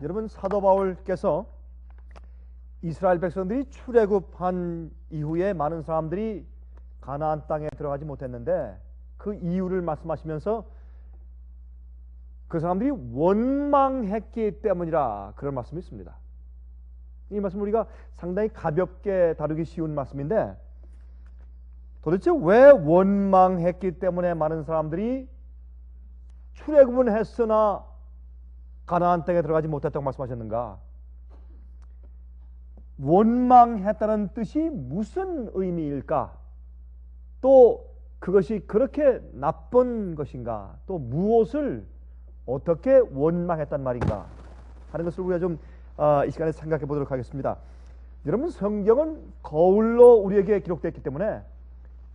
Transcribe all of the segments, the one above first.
여러분, 사도 바울께서 이스라엘 백성들이 출애굽한 이후에 많은 사람들이 가나안 땅에 들어가지 못했는데 그 이유를 말씀하시면서 그 사람들이 원망했기 때문이라 그런 말씀이 있습니다. 이 말씀 우리가 상당히 가볍게 다루기 쉬운 말씀인데 도대체 왜 원망했기 때문에 많은 사람들이 출애굽은 했으나 가나안 땅에 들어가지 못했다고 말씀하셨는가? 원망했다는 뜻이 무슨 의미일까? 또 그것이 그렇게 나쁜 것인가? 또 무엇을 어떻게 원망했단 말인가? 하는 것을 우리가 좀 이 시간에 생각해 보도록 하겠습니다. 여러분, 성경은 거울로 우리에게 기록되어 있기 때문에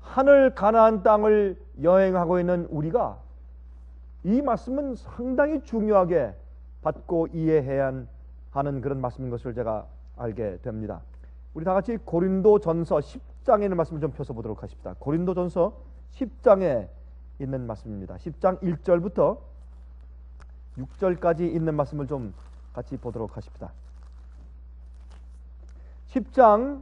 하늘 가나안 땅을 여행하고 있는 우리가 이 말씀은 상당히 중요하게 받고 이해해야 하는 그런 말씀인 것을 제가 알게 됩니다. 우리 다 같이 고린도전서 10장에 있는 말씀을 좀 펴서 보도록 하십시다. 고린도전서 10장에 있는 말씀입니다. 10장 1절부터 6절까지 있는 말씀을 좀 같이 보도록 하십시다. 10장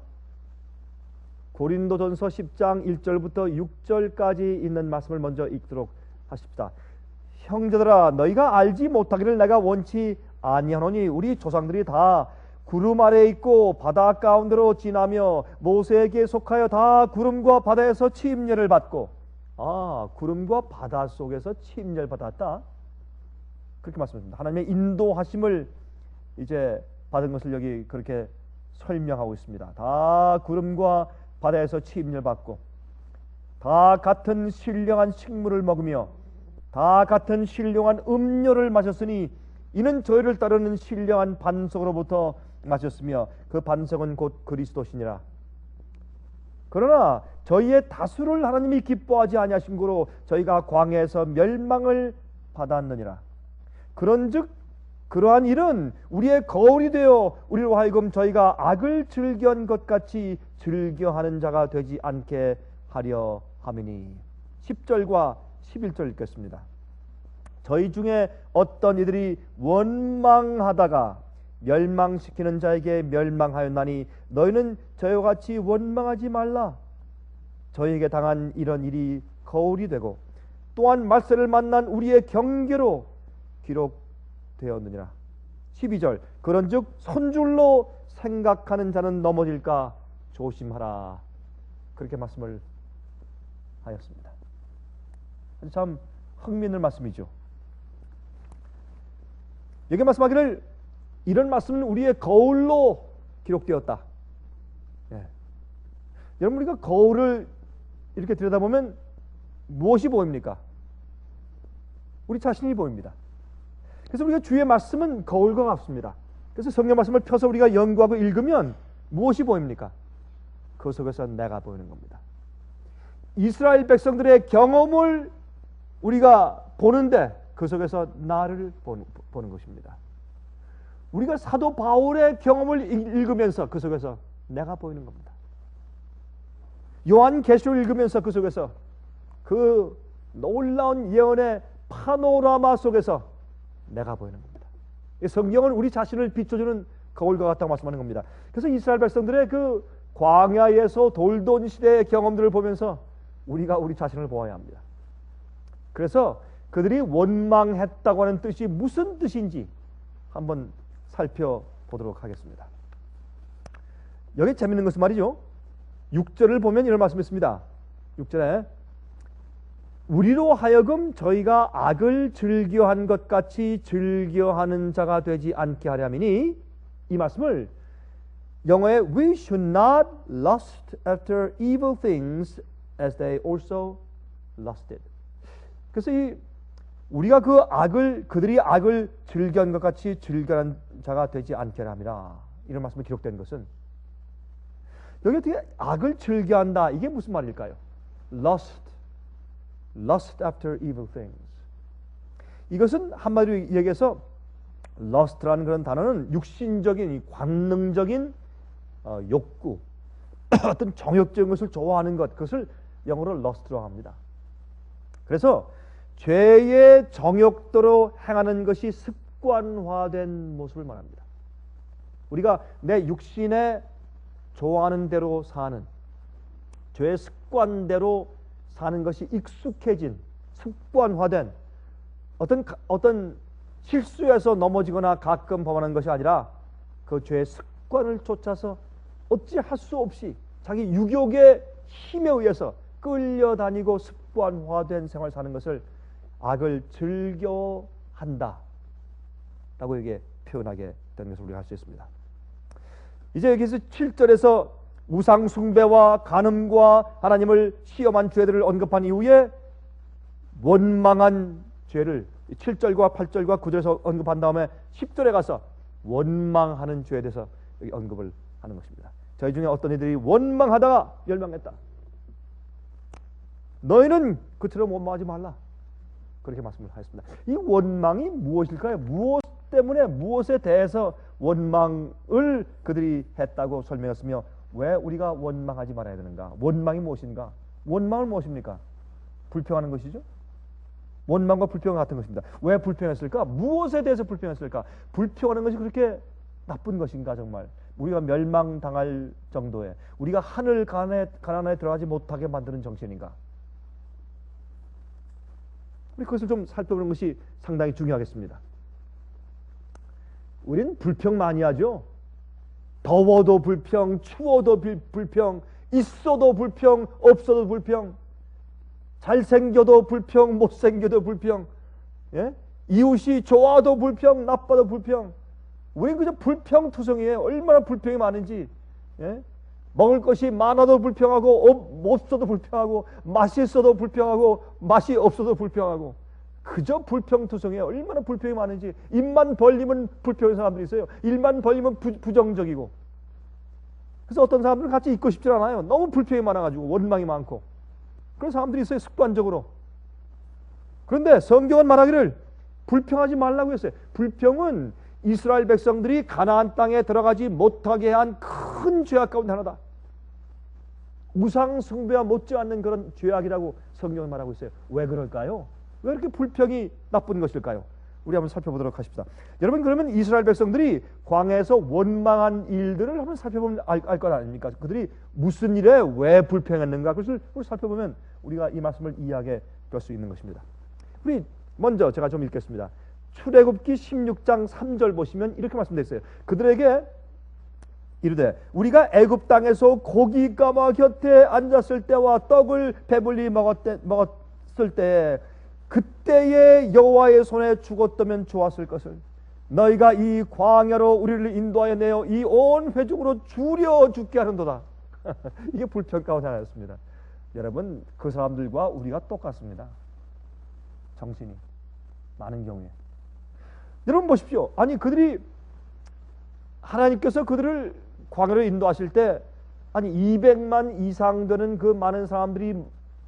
고린도전서 10장 1절부터 6절까지 있는 말씀을 먼저 읽도록 하십시다. 형제들아, 너희가 알지 못하기를 내가 원치 아니하노니 우리 조상들이 다 구름 아래에 있고 바다 가운데로 지나며 모세에게 속하여 다 구름과 바다에서 침례를 받고, 구름과 바다 속에서 침례를 받았다, 그렇게 말씀합니다. 하나님의 인도하심을 이제 받은 것을 여기 그렇게 설명하고 있습니다. 다 구름과 바다에서 침례를 받고 다 같은 신령한 식물을 먹으며 다 같은 신령한 음료를 마셨으니 이는 저희를 따르는 신령한 반석으로부터 마셨으며 그 반석은 곧 그리스도시니라. 그러나 저희의 다수를 하나님이 기뻐하지 아니하신 고로 저희가 광야에서 멸망을 받았느니라. 그런즉 그러한 일은 우리의 거울이 되어 우리로 하여금 저희가 악을 즐겨한 것 같이 즐겨하는 자가 되지 않게 하려 함이니. 10절과 11절 읽겠습니다. 저희 중에 어떤 이들이 원망하다가 멸망시키는 자에게 멸망하였나니 너희는 저희와 같이 원망하지 말라. 저희에게 당한 이런 일이 거울이 되고 또한 말세를 만난 우리의 경계로 기록되었느니라. 12절 그런즉 손줄로 생각하는 자는 넘어질까 조심하라. 그렇게 말씀을 하였습니다. 참 흥미있는 말씀이죠. 여기 말씀하기를 이런 말씀은 우리의 거울로 기록되었다. 여러분, 우리가 거울을 이렇게 들여다보면 무엇이 보입니까? 우리 자신이 보입니다. 그래서 우리가 주의 말씀은 거울과 같습니다. 그래서 성경 말씀을 펴서 우리가 연구하고 읽으면 무엇이 보입니까? 그 속에서 내가 보이는 겁니다. 이스라엘 백성들의 경험을 우리가 보는데 그 속에서 나를 보는 것입니다. 우리가 사도 바울의 경험을 읽으면서 그 속에서 내가 보이는 겁니다. 요한계시록을 읽으면서 그 속에서 그 놀라운 예언의 파노라마 속에서 내가 보이는 겁니다. 성경은 우리 자신을 비춰주는 거울과 같다고 말씀하는 겁니다. 그래서 이스라엘 백성들의 그 광야에서 돌던 시대의 경험들을 보면서 우리가 우리 자신을 보아야 합니다. 그래서 그들이 원망했다고 하는 뜻이 무슨 뜻인지 한번 살펴보도록 하겠습니다. 여기 재밌는 것은 말이죠, 6절을 보면 이런 말씀이 있습니다. 6절에 우리로 하여금 저희가 악을 즐겨한 것 같이 즐겨하는 자가 되지 않게 하려니니, 이 말씀을 영어에 We should not lust after evil things as they also lusted. 그래서 우리가 그들이 악을 즐겨한 것 같이 즐겨한 자가 되지 않게 합니다. 이런 말씀이 기록된 것은 여기 어떻게 악을 즐겨한다, 이게 무슨 말일까요? Lust after evil things. 이것은 한마디로 얘기해서 lust라는 그런 단어는 육신적인, 관능적인 욕구, 어떤 정욕적인 것을 좋아하는 것, 그것을 영어로 lust라고 합니다. 그래서 죄의 정욕대로 행하는 것이 습관화된 모습을 말합니다. 우리가 내 육신에 좋아하는 대로 사는, 죄의 습관대로 사는 것이 익숙해진, 습관화된 어떤 실수에서 넘어지거나 가끔 범하는 것이 아니라 그 죄의 습관을 쫓아서 어찌할 수 없이 자기 유욕의 힘에 의해서 끌려다니고 습관화된 생활을 사는 것을 악을 즐겨한다 라고 이게 표현하게 되는 것을 우리가 할 수 있습니다. 이제 여기서 7절에서 우상 숭배와 간음과 하나님을 시험한 죄들을 언급한 이후에 원망한 죄를 7절과 8절과 9절에서 언급한 다음에 10절에 가서 원망하는 죄에 대해서 여기 언급을 하는 것입니다. 저희 중에 어떤 이들이 원망하다가 멸망했다. 너희는 그처럼 원망하지 말라. 그렇게 말씀을 하셨습니다. 이 원망이 무엇일까요? 무엇 때문에, 무엇에 대해서 원망을 그들이 했다고 설명했으며 왜 우리가 원망하지 말아야 되는가? 원망이 무엇인가? 원망은 무엇입니까? 불평하는 것이죠. 원망과 불평 같은 것입니다. 왜 불평했을까? 무엇에 대해서 불평했을까? 불평하는 것이 그렇게 나쁜 것인가? 정말 우리가 멸망당할 정도의, 우리가 하늘 가난에 들어가지 못하게 만드는 정신인가? 우리 그것을 좀 살펴보는 것이 상당히 중요하겠습니다. 우리는 불평 많이 하죠. 더워도 불평, 추워도 불평, 있어도 불평, 없어도 불평, 잘생겨도 불평, 못생겨도 불평, 예? 이웃이 좋아도 불평, 나빠도 불평. 우리는 그저 불평투성이에요. 얼마나 불평이 많은지. 예? 먹을 것이 많아도 불평하고 없어도 불평하고 맛있어도 불평하고 맛이 없어도 불평하고 그저 불평투성이에요. 얼마나 불평이 많은지. 입만 벌리면 불평한 사람들이 있어요. 입만 벌리면 부정적이고. 그래서 어떤 사람들은 같이 있고 싶지 않아요. 너무 불평이 많아가지고 원망이 많고 그런 사람들이 있어요. 습관적으로. 그런데 성경은 말하기를 불평하지 말라고 했어요. 불평은 이스라엘 백성들이 가나안 땅에 들어가지 못하게 한 큰 죄악 가운데 하나다. 우상 숭배와 못지않는 그런 죄악이라고 성경은 말하고 있어요. 왜 그럴까요? 왜 이렇게 불평이 나쁜 것일까요? 우리 한번 살펴보도록 하십시다. 여러분, 그러면 이스라엘 백성들이 광야에서 원망한 일들을 한번 살펴보면 알 것 아닙니까? 그들이 무슨 일에 왜 불평했는가? 그것을 살펴보면 우리가 이 말씀을 이해하게 될 수 있는 것입니다. 우리 먼저 제가 좀 읽겠습니다. 출애굽기 16장 3절 보시면 이렇게 말씀되어 있어요. 그들에게 이르되 우리가 애굽 땅에서 고기 가마 곁에 앉았을 때와 떡을 배불리 먹었을 때 그때의 여호와의 손에 죽었다면 좋았을 것을 너희가 이 광야로 우리를 인도하여 내어 이 온 회중으로 줄여 죽게 하는도다. 이게 불평 가운데 하나였습니다. 여러분, 그 사람들과 우리가 똑같습니다. 정신이 많은 경우에. 여러분 보십시오. 아니 그들이 하나님께서 그들을 광야로 인도하실 때 아니 200만 이상 되는 그 많은 사람들이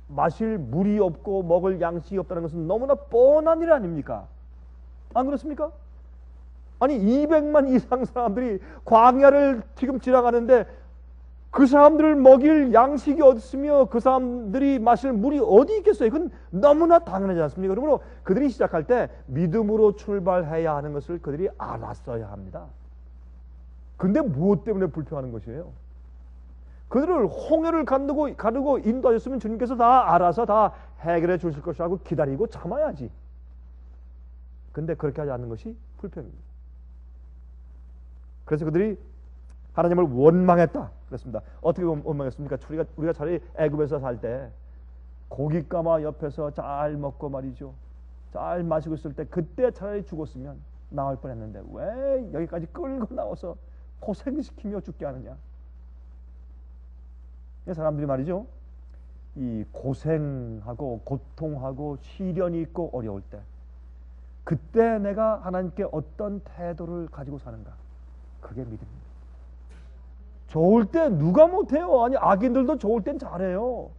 마실 물이 없고 먹을 양식이 없다는 것은 너무나 뻔한 일 아닙니까? 안 그렇습니까? 아니 200만 이상 사람들이 광야를 지금 지나가는데 그 사람들을 먹일 양식이 없으며 그 사람들이 마실 물이 어디 있겠어요? 그건 너무나 당연하지 않습니까? 그러므로 그들이 시작할 때 믿음으로 출발해야 하는 것을 그들이 알았어야 합니다. 근데 무엇 때문에 불평하는 것이에요? 그들을 홍해를 가르고 인도하셨으면 주님께서 다 알아서 다 해결해 주실 것이라고 기다리고 참아야지. 근데 그렇게 하지 않는 것이 불평입니다. 그래서 그들이 하나님을 원망했다 그랬습니다. 어떻게 원망했습니까? 우리가 차라리 애굽에서 살 때 고깃가마 옆에서 잘 먹고 말이죠, 잘 마시고 있을 때 그때 차라리 죽었으면 나을 뻔했는데 왜 여기까지 끌고 나와서 고생시키며 죽게 하느냐. 사람들이 말이죠, 이 고생하고 고통하고 시련이 있고 어려울 때 그때 내가 하나님께 어떤 태도를 가지고 사는가, 그게 믿음입니다. 좋을 때 누가 못해요? 아니 악인들도 좋을 땐 잘해요.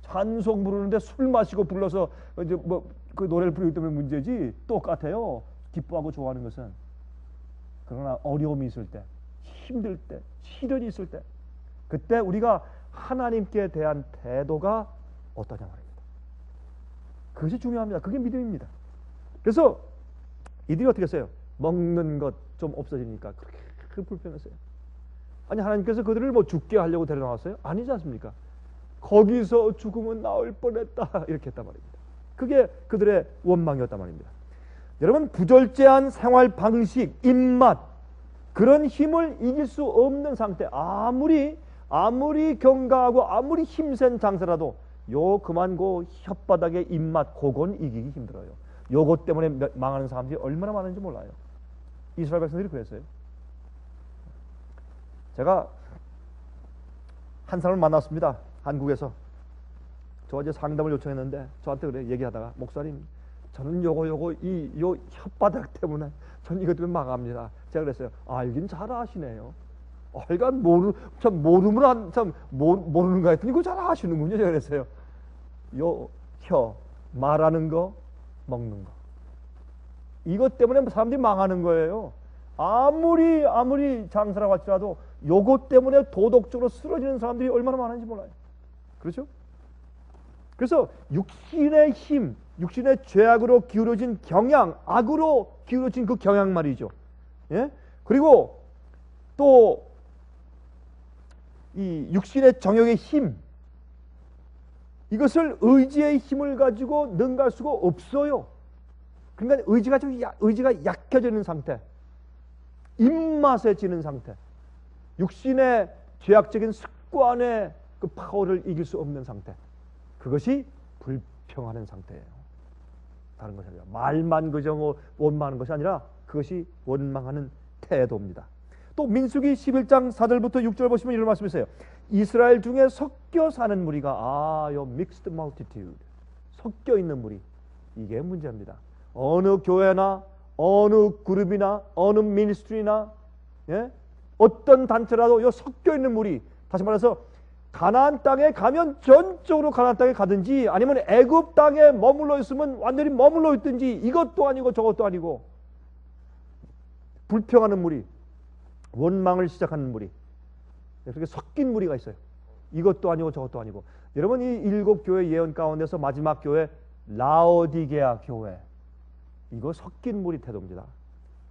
찬송 부르는데 술 마시고 불러서 이제 뭐 그 노래를 부르기 때문에 문제지 똑같아요. 기뻐하고 좋아하는 것은. 그러나 어려움이 있을 때, 힘들 때, 시련이 있을 때 그때 우리가 하나님께 대한 태도가 어떠냐 말입니다. 그것이 중요합니다. 그게 믿음입니다. 그래서 이들이 어떻게 했어요? 먹는 것 좀 없어지니까 그렇게 불평했어요. 아니 하나님께서 그들을 뭐 죽게 하려고 데려나왔어요? 아니지 않습니까? 거기서 죽으면 나을 뻔했다 이렇게 했단 말입니다. 그게 그들의 원망이었단 말입니다. 여러분, 부절제한 생활 방식, 입맛, 그런 힘을 이길 수 없는 상태, 아무리 경가하고 아무리 힘센 장사라도 그만 혓바닥의 입맛, 그건 이기기 힘들어요. 요것 때문에 망하는 사람들이 얼마나 많은지 몰라요. 이스라엘 백성들이 그랬어요. 제가 한 사람을 만났습니다. 한국에서. 저한테 상담을 요청했는데 저한테 그래 얘기하다가, 목사님, 저는 요 혓바닥 때문에 전 이것 때문에 망합니다. 제가 그랬어요. 알긴 잘 아시네요. 알간 모르는 거 했더니 그거 잘 아시는군요. 제가 그랬어요. 말하는 거, 먹는 거. 이것 때문에 사람들이 망하는 거예요. 아무리 장사라고 할지라도 요것 때문에 도덕적으로 쓰러지는 사람들이 얼마나 많은지 몰라요. 그렇죠? 그래서 육신의 힘, 육신의 죄악으로 기울어진 경향, 악으로 기울어진 그 경향 말이죠. 예? 그리고 또 이 육신의 정욕의 힘, 이것을 의지의 힘을 가지고 능가할 수가 없어요. 그러니까 의지가 약해지는 상태, 입맛에 지는 상태, 육신의 죄악적인 습관의 그 파워를 이길 수 없는 상태, 그것이 불평하는 상태예요. 다른 것이 아니라 말만 그저 원망하는 것이 아니라 그것이 원망하는 태도입니다. 또 민수기 11장 4절부터 6절 보시면 이런 말씀이 있어요. 이스라엘 중에 섞여 사는 무리가 mixed multitude, 섞여 있는 무리, 이게 문제입니다. 어느 교회나 어느 그룹이나 어느 미니스트리나 어떤 단체라도 섞여 있는 무리, 다시 말해서 가나안 땅에 가면 전적으로 가나안 땅에 가든지 아니면 애굽 땅에 머물러 있으면 완전히 머물러 있든지, 이것도 아니고 저것도 아니고 불평하는 무리, 원망을 시작하는 무리, 그렇게 섞인 무리가 있어요. 이것도 아니고 저것도 아니고. 여러분, 이 7교회 예언 가운데서 마지막 교회 라오디게아 교회, 이거 섞인 무리 태도입니다.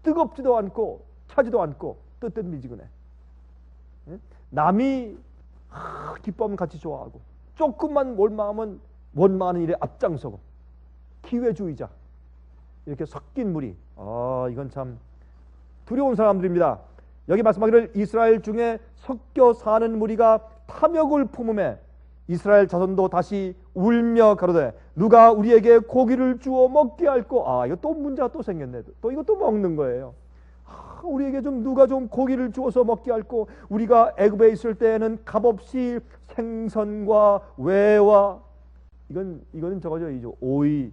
뜨겁지도 않고 차지도 않고 뜨뜻미지근해. 남이 기뻐하면 같이 좋아하고, 조금만 원망하면 원망하는 일에 앞장서고, 기회주의자, 이렇게 섞인 무리. 이건 참 두려운 사람들입니다. 여기 말씀하기를 이스라엘 중에 섞여 사는 무리가 탐욕을 품음에 이스라엘 자손도 다시 울며 가로되 누가 우리에게 고기를 주어 먹게 할꼬. 이거 또 문제가 또 생겼네. 또 이것도 먹는 거예요. 우리에게 누가 좀 고기를 주어서 먹게 할꼬. 우리가 애굽에 있을 때에는 값없이 생선과 외와, 이거는 저거죠. 오이,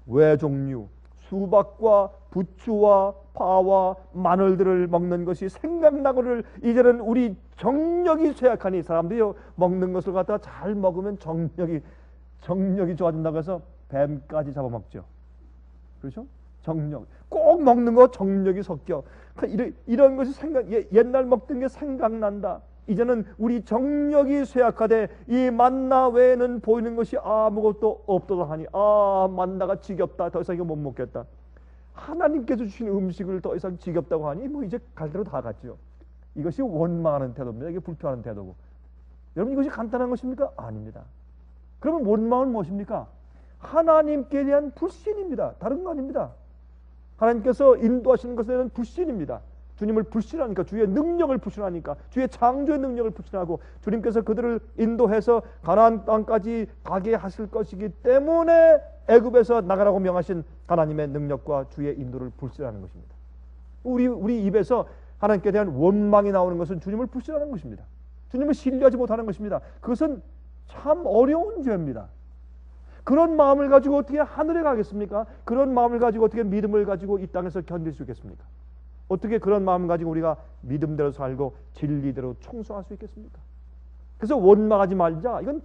외 종류, 수박과 부추와 파와 마늘들을 먹는 것이 생각나고를, 이제는 우리 정력이 쇠약하니, 사람들이 먹는 것을 갖다가 잘 먹으면 정력이 좋아진다고 해서 뱀까지 잡아먹죠. 그렇죠? 정력, 꼭 먹는 거 정력이 섞여. 이런 것이 옛날 먹던 게 생각난다. 이제는 우리 정력이 쇠약하되 이 만나 외에는 보이는 것이 아무것도 없도다 하니, 만나가 지겹다, 더 이상 이거 못 먹겠다. 하나님께서 주신 음식을 더 이상 지겹다고 하니 이제 갈 대로 다 갔죠. 이것이 원망하는 태도입니다. 이게 불평하는 태도고. 여러분, 이것이 간단한 것입니까? 아닙니다. 그러면 원망은 무엇입니까? 하나님께 대한 불신입니다. 다른 거 아닙니다. 하나님께서 인도하시는 것에 대한 불신입니다. 주님을 불신하니까, 주의 능력을 불신하니까, 주의 창조의 능력을 불신하고, 주님께서 그들을 인도해서 가나안 땅까지 가게 하실 것이기 때문에 애굽에서 나가라고 명하신 하나님의 능력과 주의 인도를 불신하는 것입니다. 우리 입에서 하나님께 대한 원망이 나오는 것은 주님을 불신하는 것입니다. 주님을 신뢰하지 못하는 것입니다. 그것은 참 어려운 죄입니다. 그런 마음을 가지고 어떻게 하늘에 가겠습니까? 그런 마음을 가지고 어떻게 믿음을 가지고 이 땅에서 견딜 수 있겠습니까? 어떻게 그런 마음을 가지고 우리가 믿음대로 살고 진리대로 충성할 수 있겠습니까? 그래서 원망하지 말자. 이건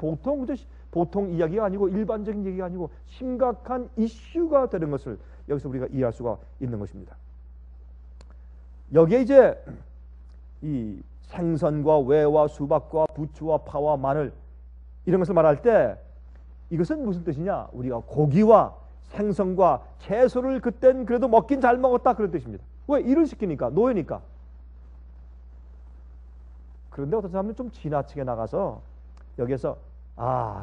보통 이야기가 아니고, 일반적인 얘기가 아니고 심각한 이슈가 되는 것을 여기서 우리가 이해할 수가 있는 것입니다. 여기에 이제 이 생선과 외와 수박과 부추와 파와 마늘, 이런 것을 말할 때 이것은 무슨 뜻이냐? 우리가 고기와 생선과 채소를 그땐 그래도 먹긴 잘 먹었다 그런 뜻입니다. 왜? 일을 시키니까, 노예니까. 그런데 어떤 사람은 좀 지나치게 나가서 여기에서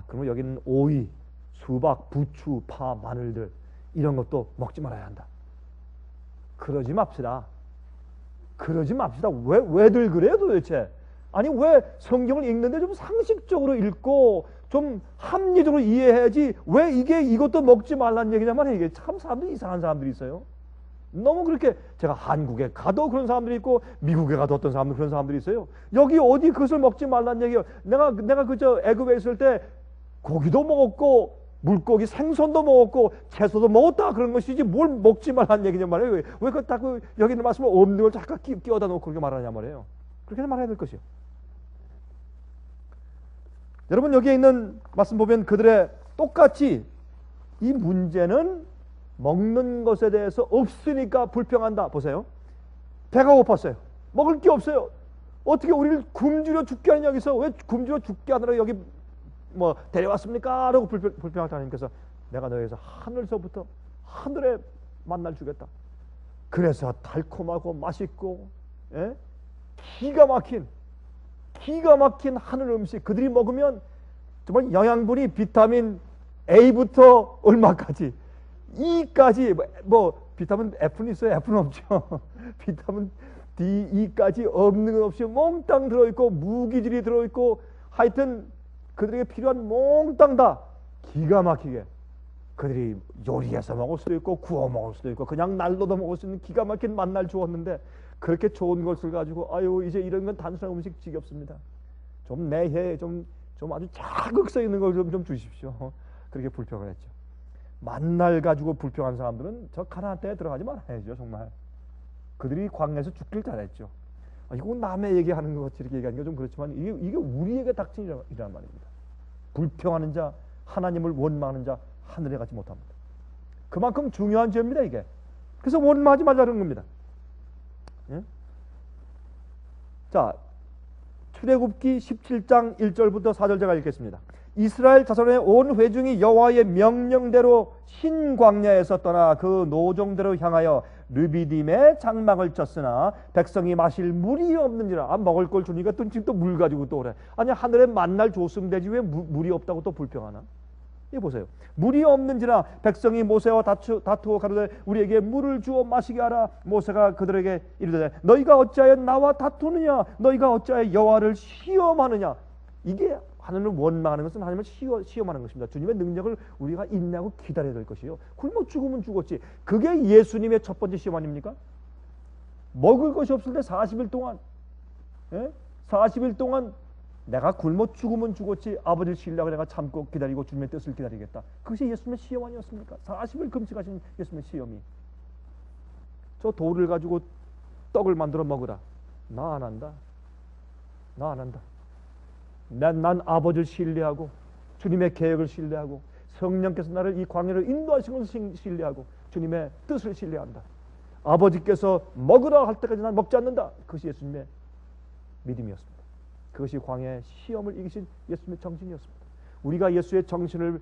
그러면 여기는 오이, 수박, 부추, 파, 마늘들 이런 것도 먹지 말아야 한다. 그러지 맙시다. 그러지 맙시다. 왜들 그래요 도대체? 아니 왜 성경을 읽는데 좀 상식적으로 읽고 좀 합리적으로 이해해야지 왜 이것도 먹지 말라는 얘기냐 말이에요. 이게 참 사람들이 이상한 사람들이 있어요. 너무 그렇게 제가 한국에 가도 그런 사람들이 있고 미국에 가도 어떤 사람들 그런 사람들이 있어요. 여기 어디 그것을 먹지 말라는 얘기예요. 내가 그저 애굽에 있을 때 고기도 먹었고 물고기 생선도 먹었고 채소도 먹었다 그런 것이지 뭘 먹지 말라는 얘기냐 말이에요. 왜 그 딱 여기 있는 말씀을 없는 걸 잠깐 끼워다 놓고 그렇게 말하냐 말이에요. 그렇게 말해야 될 것이요. 여러분 여기에 있는 말씀 보면 그들의 똑같이 이 문제는 먹는 것에 대해서 없으니까 불평한다. 보세요. 배가 고팠어요. 먹을 게 없어요. 어떻게 우리를 굶주려 죽게 하느냐 여기서 왜 굶주려 죽게 하느라 여기 뭐 데려왔습니까? 라고 불평하자 하나님께서 내가 너희에서 하늘서부터 하늘에 만날 주겠다. 그래서 달콤하고 맛있고 기가 막힌 하늘 음식 그들이 먹으면 정말 영양분이 비타민 A부터 얼마까지 E까지 뭐 비타민 F는 있어요. F는 없죠. 비타민 D, E까지 없는 것 없이 몽땅 들어있고 무기질이 들어있고 하여튼 그들에게 필요한 몽땅 다 기가 막히게 그들이 요리해서 먹을 수도 있고 구워 먹을 수도 있고 그냥 날로도 먹을 수 있는 기가 막힌 만날 주었는데 그렇게 좋은 것을 가지고 이제 이런 건 단순한 음식 지겹습니다. 좀 매해 좀 아주 자극성 있는 걸 좀 주십시오. 그렇게 불평을 했죠. 만날 가지고 불평한 사람들은 저 가나안 땅에 들어가지 말아야죠. 정말 그들이 광야에서 죽길 잘했죠. 이거 남의 얘기하는 것 같이 이렇게 얘기하는 게 좀 그렇지만 이게 우리에게 닥친 일이란 말입니다. 불평하는 자, 하나님을 원망하는 자 하늘에 가지 못합니다. 그만큼 중요한 죄입니다 이게. 그래서 원망하지 말라는 겁니다. 예? 자, 출애굽기 17장 1절부터 4절 제가 읽겠습니다. 이스라엘 자손의 온 회중이 여호와의 명령대로 신광야에서 떠나 그 노종대로 향하여 르비딤에 장막을 쳤으나 백성이 마실 물이 없는지라. 먹을 걸 주니까 또 지금 또 물 가지고 또 오래. 아니 하늘에 만날 줬으면 되지 왜 물이 없다고 또 불평하나? 이 보세요. 물이 없는지라 백성이 모세와 다투어 가로되 우리에게 물을 주어 마시게 하라. 모세가 그들에게 이르되 너희가 어찌하여 나와 다투느냐? 너희가 어찌하여 여호와를 시험하느냐? 이게 하나님을 원망하는 것은 하나님을 시험하는 것입니다. 주님의 능력을 우리가 인내하고 기다려야 될 것이요. 굶어 죽으면 죽었지. 그게 예수님의 첫 번째 시험 아닙니까? 먹을 것이 없을 때 40일 동안 40일 동안 내가 굶어 죽으면 죽었지 아버지를 신뢰하고 내가 참고 기다리고 주님의 뜻을 기다리겠다. 그것이 예수님의 시험 아니었습니까? 40일 금식하신 예수님의 시험이. 저 돌을 가지고 떡을 만들어 먹으라. 나 안 한다. 나 안 한다. 난 아버지를 신뢰하고 주님의 계획을 신뢰하고 성령께서 나를 이 광야로 인도하신 것을 신뢰하고 주님의 뜻을 신뢰한다. 아버지께서 먹으라 할 때까지 난 먹지 않는다. 그것이 예수님의 믿음이었습니다. 그것이 광야의 시험을 이기신 예수님의 정신이었습니다. 우리가 예수의 정신을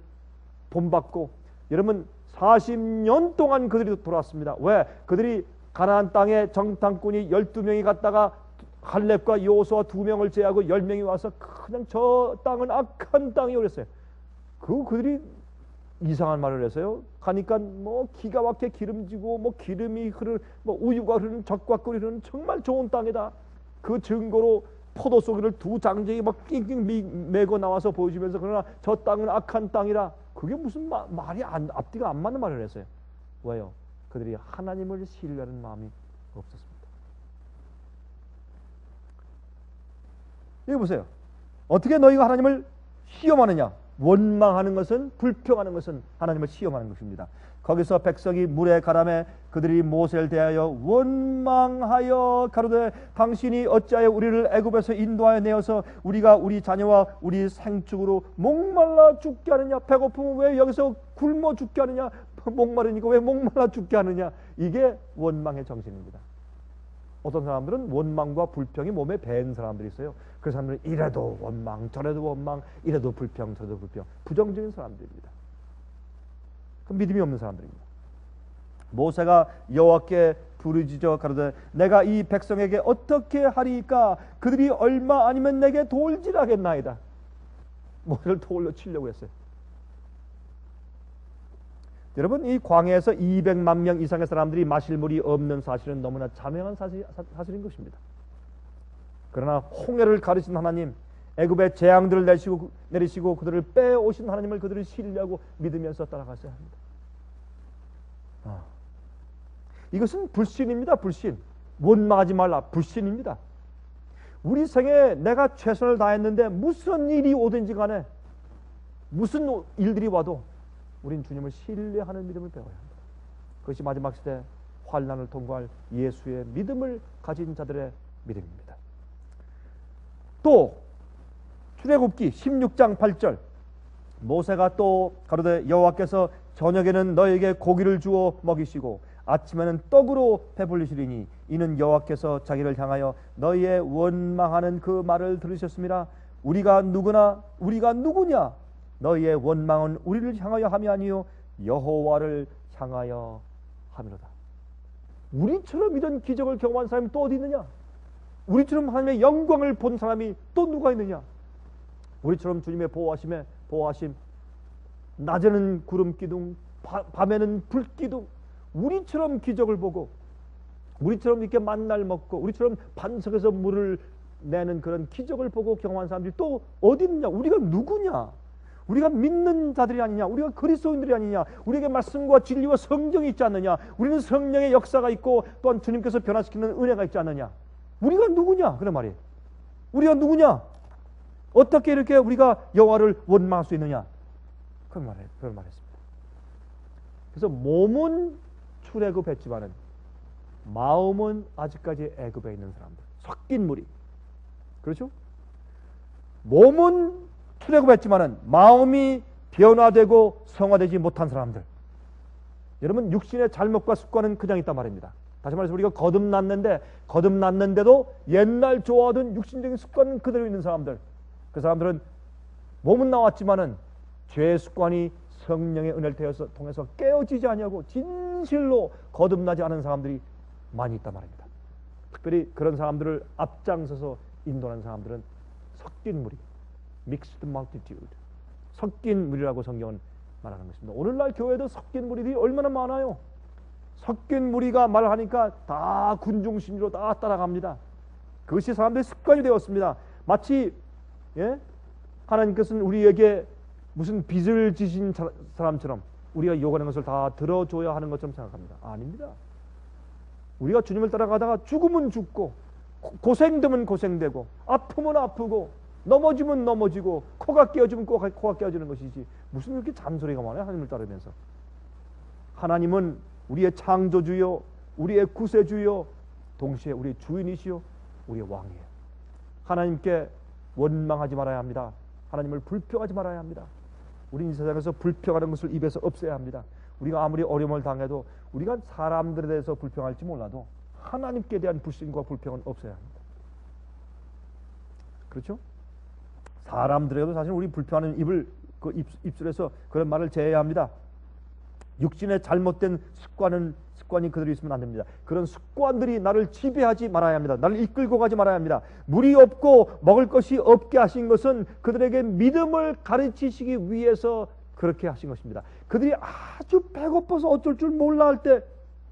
본받고 여러분 40년 동안 그들이 돌아왔습니다. 왜? 그들이 가나안 땅에 정탐꾼이 12명이 갔다가 갈렙과 여호수아 2명을 제하고 10명이 와서 그냥 저 땅은 악한 땅이 그랬어요. 그들이 이상한 말을 해서요. 가니까 뭐 기가 막히게 기름지고 뭐 기름이 흐르는 뭐 우유가 흐르는 젖과 꿀이 흐르는 정말 좋은 땅이다. 그 증거로 포도송이를 두 장정이 막 낑낑 메고 나와서 보여주면서 그러나 저 땅은 악한 땅이라. 그게 무슨 말이 앞뒤가 안 맞는 말을 했어요. 왜요? 그들이 하나님을 신뢰하는 마음이 없었습니다. 여기 보세요. 어떻게 너희가 하나님을 시험하느냐? 원망하는 것은, 불평하는 것은 하나님을 시험하는 것입니다. 거기서 백성이 물에 가라매 그들이 모세를 대하여 원망하여 가로되 당신이 어찌하여 우리를 애굽에서 인도하여 내어서 우리가 우리 자녀와 우리 생축으로 목말라 죽게 하느냐? 배고프면 왜 여기서 굶어 죽게 하느냐? 목마르니까 왜 목말라 죽게 하느냐? 이게 원망의 정신입니다. 어떤 사람들은 원망과 불평이 몸에 배인 사람들이 있어요. 그 사람들은 이래도 원망, 저래도 원망, 이래도 불평, 저래도 불평. 부정적인 사람들입니다. 그 믿음이 없는 사람들입니다. 모세가 여호와께 부르짖어 가로되 내가 이 백성에게 어떻게 하리까? 그들이 얼마 아니면 내게 돌질하겠나이다. 모세를 돌로 치려고 했어요. 여러분, 이 광야에서 200만 명 이상의 사람들이 마실 물이 없는 사실은 너무나 자명한 사실인 것입니다. 그러나 홍해를 가르친 하나님, 애굽의 재앙들을 내리시고 그들을 빼오신 하나님을 그들이 신뢰하고 믿으면서 따라가셔야 합니다. 이것은 불신입니다. 불신. 원망하지 말라. 불신입니다. 우리 생에 내가 최선을 다했는데 무슨 일이 오든지 간에 무슨 일들이 와도 우린 주님을 신뢰하는 믿음을 배워야 합니다. 그것이 마지막 시대 환난을 통과할 예수의 믿음을 가진 자들의 믿음입니다. 또 출애굽기 16장 8절 모세가 또 가로되 여호와께서 저녁에는 너에게 고기를 주어 먹이시고 아침에는 떡으로 배불리시리니 이는 여호와께서 자기를 향하여 너희의 원망하는 그 말을 들으셨습니다. 우리가 누구냐? 너희의 원망은 우리를 향하여 함이 아니요 여호와를 향하여 함이로다. 우리처럼 이런 기적을 경험한 사람이 또 어디 있느냐? 우리처럼 하나님의 영광을 본 사람이 또 누가 있느냐? 우리처럼 주님의 보호하심, 낮에는 구름 기둥, 밤에는 불 기둥, 우리처럼 기적을 보고 우리처럼 이렇게 만날 먹고 우리처럼 반석에서 물을 내는 그런 기적을 보고 경험한 사람들이 또 어디 있느냐? 우리가 누구냐? 우리가 믿는 자들이 아니냐? 우리가 그리스도인들이 아니냐? 우리에게 말씀과 진리와 성경이 있지 않느냐? 우리는 성령의 역사가 있고 또한 주님께서 변화시키는 은혜가 있지 않느냐? 우리가 누구냐? 그런 말이에요. 우리가 누구냐? 어떻게 이렇게 우리가 여호와를 원망할 수 있느냐? 그런 말했습니다. 그래서 몸은 출애굽했지만은 마음은 아직까지 애굽에 있는 사람들, 섞인 무리. 그렇죠? 몸은 출애굽했지만은 마음이 변화되고 성화되지 못한 사람들. 여러분, 육신의 잘못과 습관은 그냥 있단 말입니다. 다시 말해서 우리가 거듭났는데도 옛날 좋아하던 육신적인 습관은 그대로 있는 사람들. 그 사람들은 몸은 나왔지만은 죄의 습관이 성령의 은혜를 통해서 깨어지지 아니하고 진실로 거듭나지 않은 사람들이 많이 있단 말입니다. 특별히 그런 사람들을 앞장서서 인도하는 사람들은 섞인 무리, mixed multitude, 섞인 무리라고 성경은 말하는 것입니다. 오늘날 교회도 섞인 무리들이 얼마나 많아요. 섞인 무리가 말하니까 다 군중심리로 다 따라갑니다. 그것이 사람들의 습관이 되었습니다. 마치 하나님께서는 우리에게 무슨 빚을 지신 사람처럼 우리가 요구하는 것을 다 들어줘야 하는 것처럼 생각합니다. 아닙니다. 우리가 주님을 따라가다가 죽으면 죽고 고생되면 고생되고 아프면 아프고 넘어지면 넘어지고 코가 깨어지면 코가 깨어지는 것이지 무슨 이렇게 잔소리가 많아요. 하나님을 따르면서. 하나님은 우리의 창조주요, 우리의 구세주요, 동시에 우리의 주인이시요, 우리의 왕이에요. 하나님께 원망하지 말아야 합니다. 하나님을 불평하지 말아야 합니다. 우리는 이 세상에서 불평하는 것을 입에서 없애야 합니다. 우리가 아무리 어려움을 당해도 우리가 사람들에 대해서 불평할지 몰라도 하나님께 대한 불신과 불평은 없애야 합니다. 그렇죠? 사람들에게도 사실 우리 불평하는 입술에서 그런 말을 제해야 합니다. 육신의 잘못된 습관이 그대로 있으면 안 됩니다. 그런 습관들이 나를 지배하지 말아야 합니다. 나를 이끌고 가지 말아야 합니다. 물이 없고 먹을 것이 없게 하신 것은 그들에게 믿음을 가르치시기 위해서 그렇게 하신 것입니다. 그들이 아주 배고파서 어쩔 줄 몰라 할 때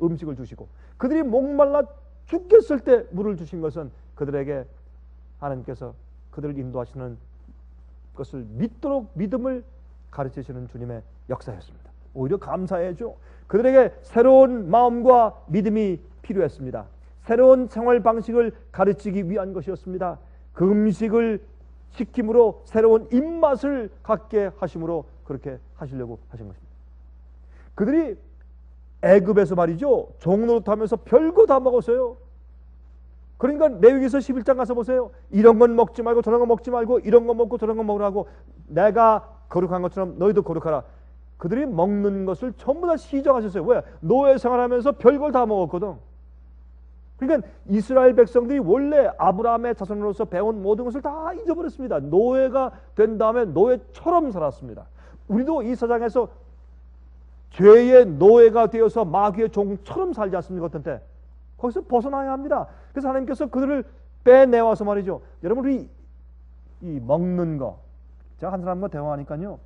음식을 주시고 그들이 목말라 죽겠을 때 물을 주신 것은 그들에게 하나님께서 그들을 인도하시는 것을 믿도록 믿음을 가르치시는 주님의 역사였습니다. 오히려 감사해야죠. 그들에게 새로운 마음과 믿음이 필요했습니다. 새로운 생활 방식을 가르치기 위한 것이었습니다. 그 음식을 시킴으로 새로운 입맛을 갖게 하심으로 그렇게 하시려고 하신 것입니다. 그들이 애굽에서 말이죠, 종노릇하면서 별거 다 먹었어요. 그러니까 레위기서 11장 가서 보세요. 이런 건 먹지 말고 저런 건 먹지 말고 이런 건 먹고 저런 건 먹으라고, 내가 거룩한 것처럼 너희도 거룩하라. 그들이 먹는 것을 전부 다 시정하셨어요. 왜? 노예 생활하면서 별걸 다 먹었거든. 그러니까 이스라엘 백성들이 원래 아브라함의 자손으로서 배운 모든 것을 다 잊어버렸습니다. 노예가 된 다음에 노예처럼 살았습니다. 우리도 이 세상에서 죄의 노예가 되어서 마귀의 종처럼 살지 않습니까? 어떤 때 거기서 벗어나야 합니다. 그래서 하나님께서 그들을 빼내와서 말이죠. 여러분 우리 이 먹는 거, 제가 한 사람과 대화하니까요,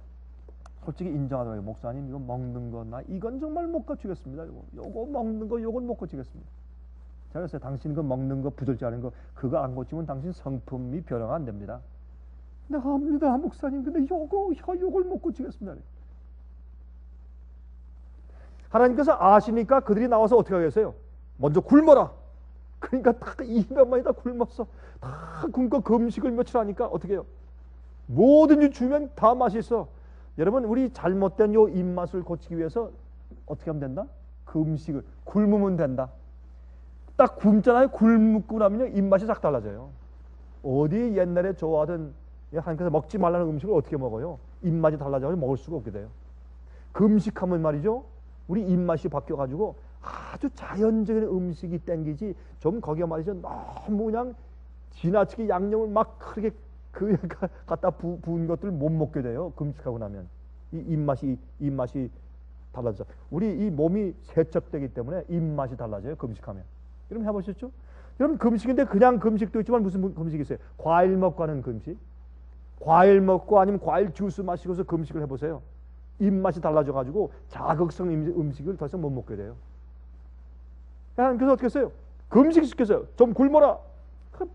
솔직히 인정하더라고요. 목사님 이거 먹는 거 나 이건 정말 못 고치겠습니다. 요거 먹는 거 요건 못 고치겠습니다. 제가 그랬어요. 당신 그 먹는 거 부들지 않은 거 그거 안 고치면 당신 성품이 변화가 안 됩니다. 네, 합니다 목사님. 근데 요걸 못 고치겠습니다. 하나님께서 아시니까 그들이 나와서 어떻게 하겠어요? 먼저 굶어라. 그러니까 다 200만이 다 굶었어. 다 굶고 금식을 며칠 하니까 어떻게 해요? 뭐든지 주면 다 맛있어. 여러분 우리 잘못된 요 입맛을 고치기 위해서 어떻게 하면 된다? 금식을 굶으면 된다. 딱 굶잖아요. 굶고 나면요 입맛이 싹 달라져요. 어디 옛날에 좋아하던 하나님께서 먹지 말라는 음식을 어떻게 먹어요? 입맛이 달라져서 먹을 수가 없게 돼요. 금식하면 말이죠, 우리 입맛이 바뀌어가지고 아주 자연적인 음식이 땡기지, 좀 거기에 말이죠 너무 그냥 지나치게 양념을 막 그렇게 그 갖다 부은 것들 못 먹게 돼요. 금식하고 나면 이 입맛이 달라져. 우리 이 몸이 세척되기 때문에 입맛이 달라져요. 금식하면. 여러분 해보셨죠? 여러분 금식인데 그냥 금식도 있지만 무슨 금식이 있어요? 과일 먹고 하는 금식. 과일 먹고 아니면 과일 주스 마시고서 금식을 해보세요. 입맛이 달라져가지고 자극성 음식을 더 이상 못 먹게 돼요. 그래서 어떻게 했어요? 금식 시켰어요. 좀 굶어라.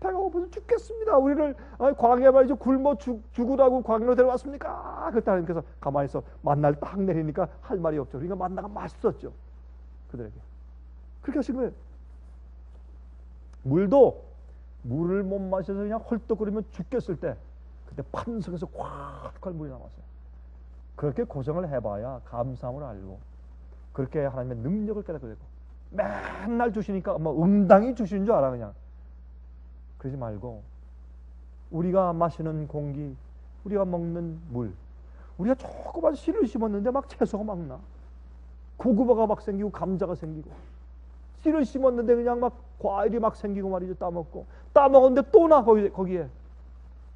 배가 고파서 죽겠습니다. 우리를 광야에 말이죠 굶어 죽으라고 광야로 데려왔습니까? 그때 하나님께서 가만히 있어 만나를 딱 내리니까 할 말이 없죠. 그러니까 만나가 맛있었죠. 그들에게. 그렇게 하신 거예요. 물을 못 마셔서 그냥 헐떡거리면 죽겠을 때 그때 판석에서 콸콸 물이 나왔어요. 그렇게 고생을 해봐야 감사함을 알고 그렇게 하나님의 능력을 깨닫게 되고 맨날 주시니까 뭐 응당히 주시는 줄 알아. 그냥 그러지 말고 우리가 마시는 공기, 우리가 먹는 물, 우리가 조그만 씨를 심었는데 막 채소가 막 나, 고구마가 막 생기고 감자가 생기고, 씨를 심었는데 그냥 막 과일이 막 생기고 말이죠. 따먹었는데 또 나 거기에.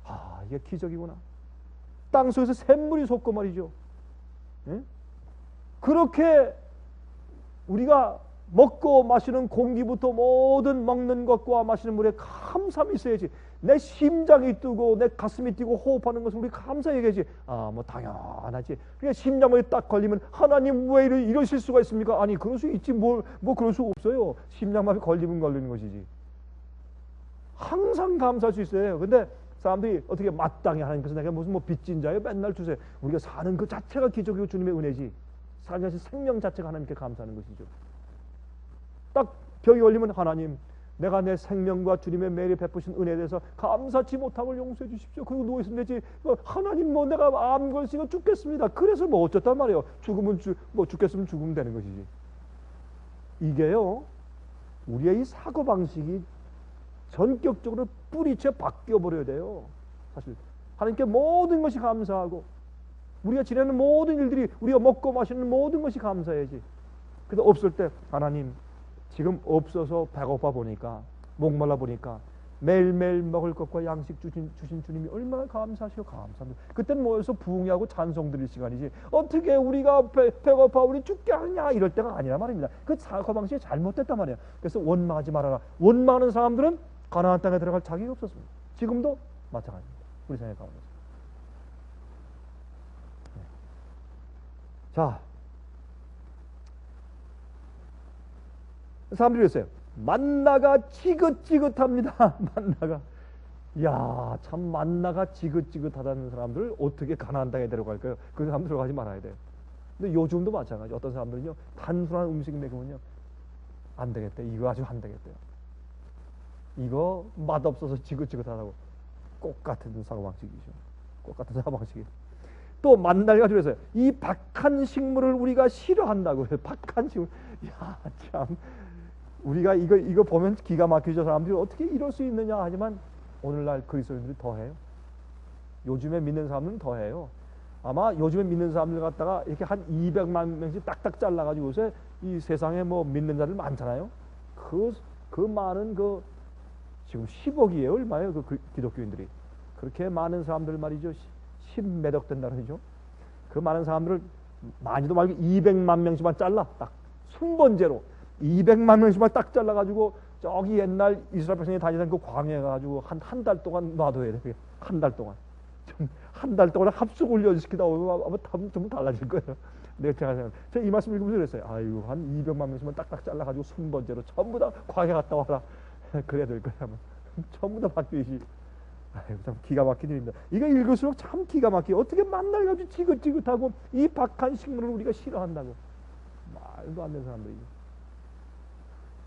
아, 이게 기적이구나. 땅 속에서 샘물이 솟고 말이죠. 예? 그렇게 우리가 먹고 마시는 공기부터 모든 먹는 것과 마시는 물에 감사함이 있어야지. 내 심장이 뛰고 내 가슴이 뛰고 호흡하는 것을 우리 감사해야지. 뭐 당연하지. 그냥 심장에 딱 걸리면 하나님 왜 이러실 수가 있습니까? 아니 그럴 수 있지. 뭐 그럴 수 없어요. 심장마비 걸리면 걸리는 것이지. 항상 감사할 수 있어요. 근데 사람들이 어떻게 마땅히 하나님께서 내가 무슨 빚진 자예요? 맨날 주세요. 우리가 사는 그 자체가 기적이고 주님의 은혜지. 살면서 생명 자체가 하나님께 감사하는 것이죠. 딱 병이 걸리면 하나님, 내가 내 생명과 주님의 매일 베푸신 은혜에 대해서 감사치 못함을 용서해 주십시오. 그리고 누워있으면 되지. 하나님 내가 암 걸리니까 죽겠습니다. 그래서 어쩌단 말이에요. 죽으면 죽겠으면 죽으면 되는 것이지. 이게요, 우리의 이 사고방식이 전격적으로 뿌리채 바뀌어버려야 돼요. 사실 하나님께 모든 것이 감사하고 우리가 지내는 모든 일들이 우리가 먹고 마시는 모든 것이 감사해야지. 근데 없을 때 하나님 지금 없어서 배고파 보니까 목말라 보니까 매일매일 먹을 것과 양식 주신 주님이 얼마나 감사합니다. 그때는 모여서 부흥하고 찬송 드릴 시간이지 어떻게 우리가 배고파 우리 죽게 하느냐 이럴 때가 아니란 말입니다. 그 사고방식이 잘못됐단 말이에요. 그래서 원망하지 말아라. 원망하는 사람들은 가나안 땅에 들어갈 자격이 없었습니다. 지금도 마찬가지입니다. 우리 생각 가운데서. 자, 사람들이 그랬어요. 만나가 지긋지긋합니다. 만나가. 이야, 참 만나가 지긋지긋하다는 사람들을 어떻게 가나안 땅에 데려갈까요? 그 사람 들어가지 말아야 돼요. 근데 요즘도 마찬가지. 어떤 사람들은요, 단순한 음식 먹으면요, 안 되겠대. 이거 아주 안 되겠대요. 이거 맛없어서 지긋지긋하다고. 똑같은 사고방식이죠. 똑같은 사고방식이. 또 만날 가지고 그래서요. 이 박한 식물을 우리가 싫어한다고 해요. 박한 식물. 야, 참. 우리가 이거 보면 기가 막히죠. 사람들이 어떻게 이럴 수 있느냐 하지만 오늘날 그리스도인들이 더해요. 요즘에 믿는 사람들은 더해요. 아마 요즘에 믿는 사람들 갖다가 이렇게 한 200만 명씩 딱딱 잘라가지고 요새 이 세상에 뭐 믿는 자들 많잖아요. 그 많은 지금 10억이에요. 얼마예요? 그 기독교인들이. 그렇게 많은 사람들 말이죠. 10몇억 된다 그러죠. 그 많은 사람들을 많이도 말고 200만 명씩만 잘라. 딱 순번제로 200만 명씩만 딱 잘라가지고 저기 옛날 이스라엘 백성이 다니던 그 광야에 가지고 한 달 동안 놔둬야 돼. 한 달 동안. 한 달 동안 합숙 훈련시키다 보면 아마 좀 달라질 거예요. 제가 이 말씀 읽으면서 그랬어요. 아이고, 한 200만 명씩만 딱딱 잘라가지고 순번제로 전부 다 광야 갔다 와라. 그래야 될 거야. 아마. 전부 다 바뀌시. 아이고, 참 기가 막힌 일입니다. 이거 읽을수록 참 기가 막히게 어떻게 만날 가지고 지긋지긋하고 이 박한 식물을 우리가 싫어한다고. 말도 안 되는 사람들이죠.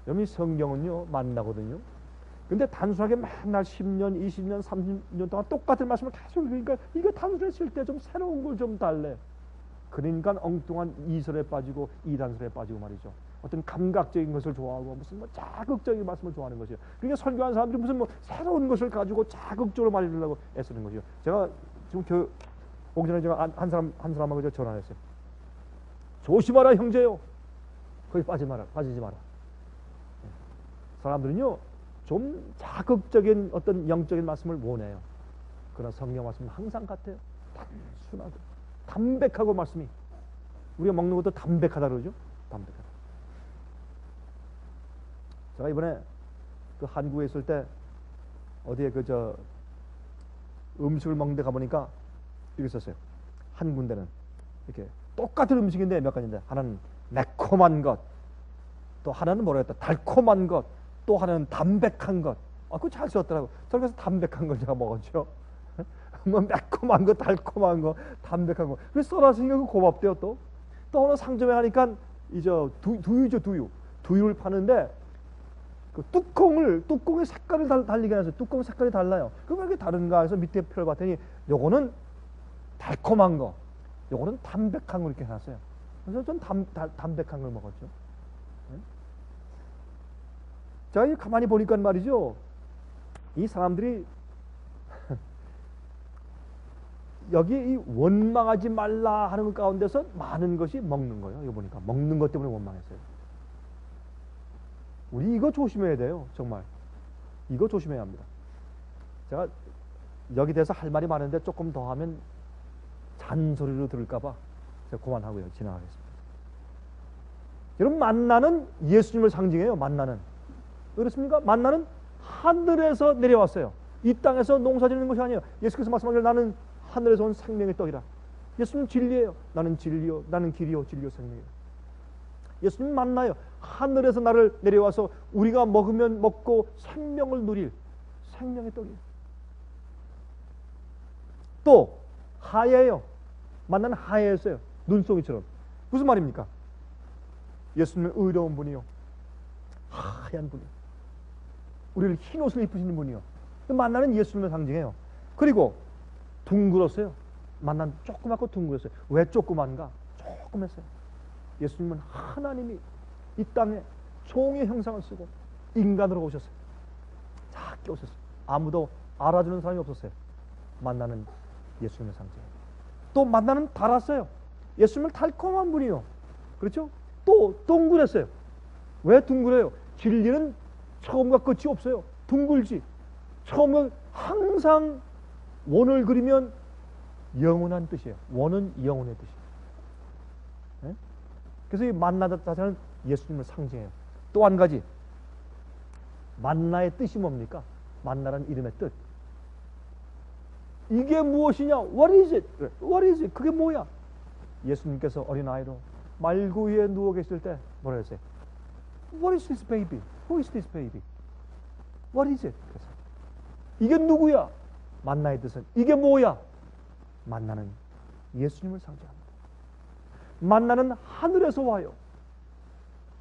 여러분, 성경은요 만나거든요. 근데 단순하게 맨날 10년, 20년, 30년 동안 똑같은 말씀을 계속 읽으니까 이거 단순했을 때 좀 새로운 걸 좀 달래. 그러니까 엉뚱한 이설에 빠지고 이단설에 빠지고 말이죠. 어떤 감각적인 것을 좋아하고 무슨 뭐 자극적인 말씀을 좋아하는 것이요. 그러니까 설교하는 사람들이 무슨 뭐 새로운 것을 가지고 자극적으로 말해주려고 애쓰는 것이요. 제가 지금 오기 전에 제가 한 사람하고 제가 전화했어요. 조심하라 형제요. 거기 빠지지 마라. 사람들은요 좀 자극적인 어떤 영적인 말씀을 원해요. 그러나 성경 말씀은 항상 같아요. 단순하고 담백하고 말씀이. 우리가 먹는 것도 담백하다 그러죠. 담백하다. 제가 이번에 그 한국에 있을 때 어디에 음식을 먹는 데 가보니까 이렇게 썼어요. 한 군데는 이렇게 똑같은 음식인데 몇 가지인데 하나는 매콤한 것, 또 하나는 뭐라 했다 달콤한 것, 또 하나는 담백한 것. 그거 잘 썼더라고. 저렇게 해서 담백한 걸 제가 먹었죠. 뭐 매콤한 거, 달콤한 거, 담백한 거. 그래서 써놨으니까 고맙대요. 또 어느 상점에 가니까 이제 두유죠. 두유를 파는데 그 뚜껑의 색깔을 달리게 해놨어요. 뚜껑 색깔이 달라요. 그럼 왜 이렇게 다른가 해서 밑에 표를 봤더니 요거는 달콤한 거, 요거는 담백한 거 이렇게 해놨어요. 그래서 전 담백한 걸 먹었죠. 자, 가만히 보니까 말이죠. 이 사람들이 여기 이 원망하지 말라 하는 것 가운데서 많은 것이 먹는 거예요. 이거 보니까 먹는 것 때문에 원망했어요. 우리 이거 조심해야 돼요. 정말 이거 조심해야 합니다. 제가 여기 대해서 할 말이 많은데 조금 더 하면 잔소리로 들을까 봐 제가 그만하고요. 지나가겠습니다. 여러분, 만나는 예수님을 상징해요. 만나는 그렇습니까? 만나는 하늘에서 내려왔어요. 이 땅에서 농사짓는 것이 아니에요. 예수께서 말씀하기를 나는 하늘에서 온 생명의 떡이라. 예수님 진리예요. 나는 진리요, 나는 길이요, 진리요, 생명이요. 예수님 만나요. 하늘에서 나를 내려와서 우리가 먹으면 먹고 생명을 누릴 생명의 떡이에요. 또 하얘요. 만나는 하얘서요. 눈송이처럼. 무슨 말입니까? 예수님은 의로운 분이요, 하얀 분이요, 우리를 흰 옷을 입히시는 분이요. 만나는 예수님을 상징해요. 그리고 둥글었어요. 만난 조그맣고 둥글었어요. 왜 조그만가? 조그맸어요. 예수님은 하나님이 이 땅에 종의 형상을 쓰고 인간으로 오셨어요. 작게 오셨어요. 아무도 알아주는 사람이 없었어요. 만나는 예수님을 상징해요. 또 만나는 달았어요. 예수님은 달콤한 분이요. 그렇죠? 또 둥글었어요. 왜 둥글어요? 진리는 처음과 끝이 없어요. 둥글지. 처음은 항상 원을 그리면 영원한 뜻이에요. 원은 영혼의 뜻이에요. 네? 그래서 이 만나다 자체는 예수님을 상징해요. 또 한 가지, 만나의 뜻이 뭡니까? 만나라는 이름의 뜻. 이게 무엇이냐? What is it? What is it? 그게 뭐야? 예수님께서 어린아이로 말구 위에 누워 계실 때 뭐라 했어요? What is this baby? Who is this baby? What is it? 그래서 이게 누구야? 만나의 뜻은 이게 뭐야? 만나는 예수님을 상징합니다. 만나는 하늘에서 와요.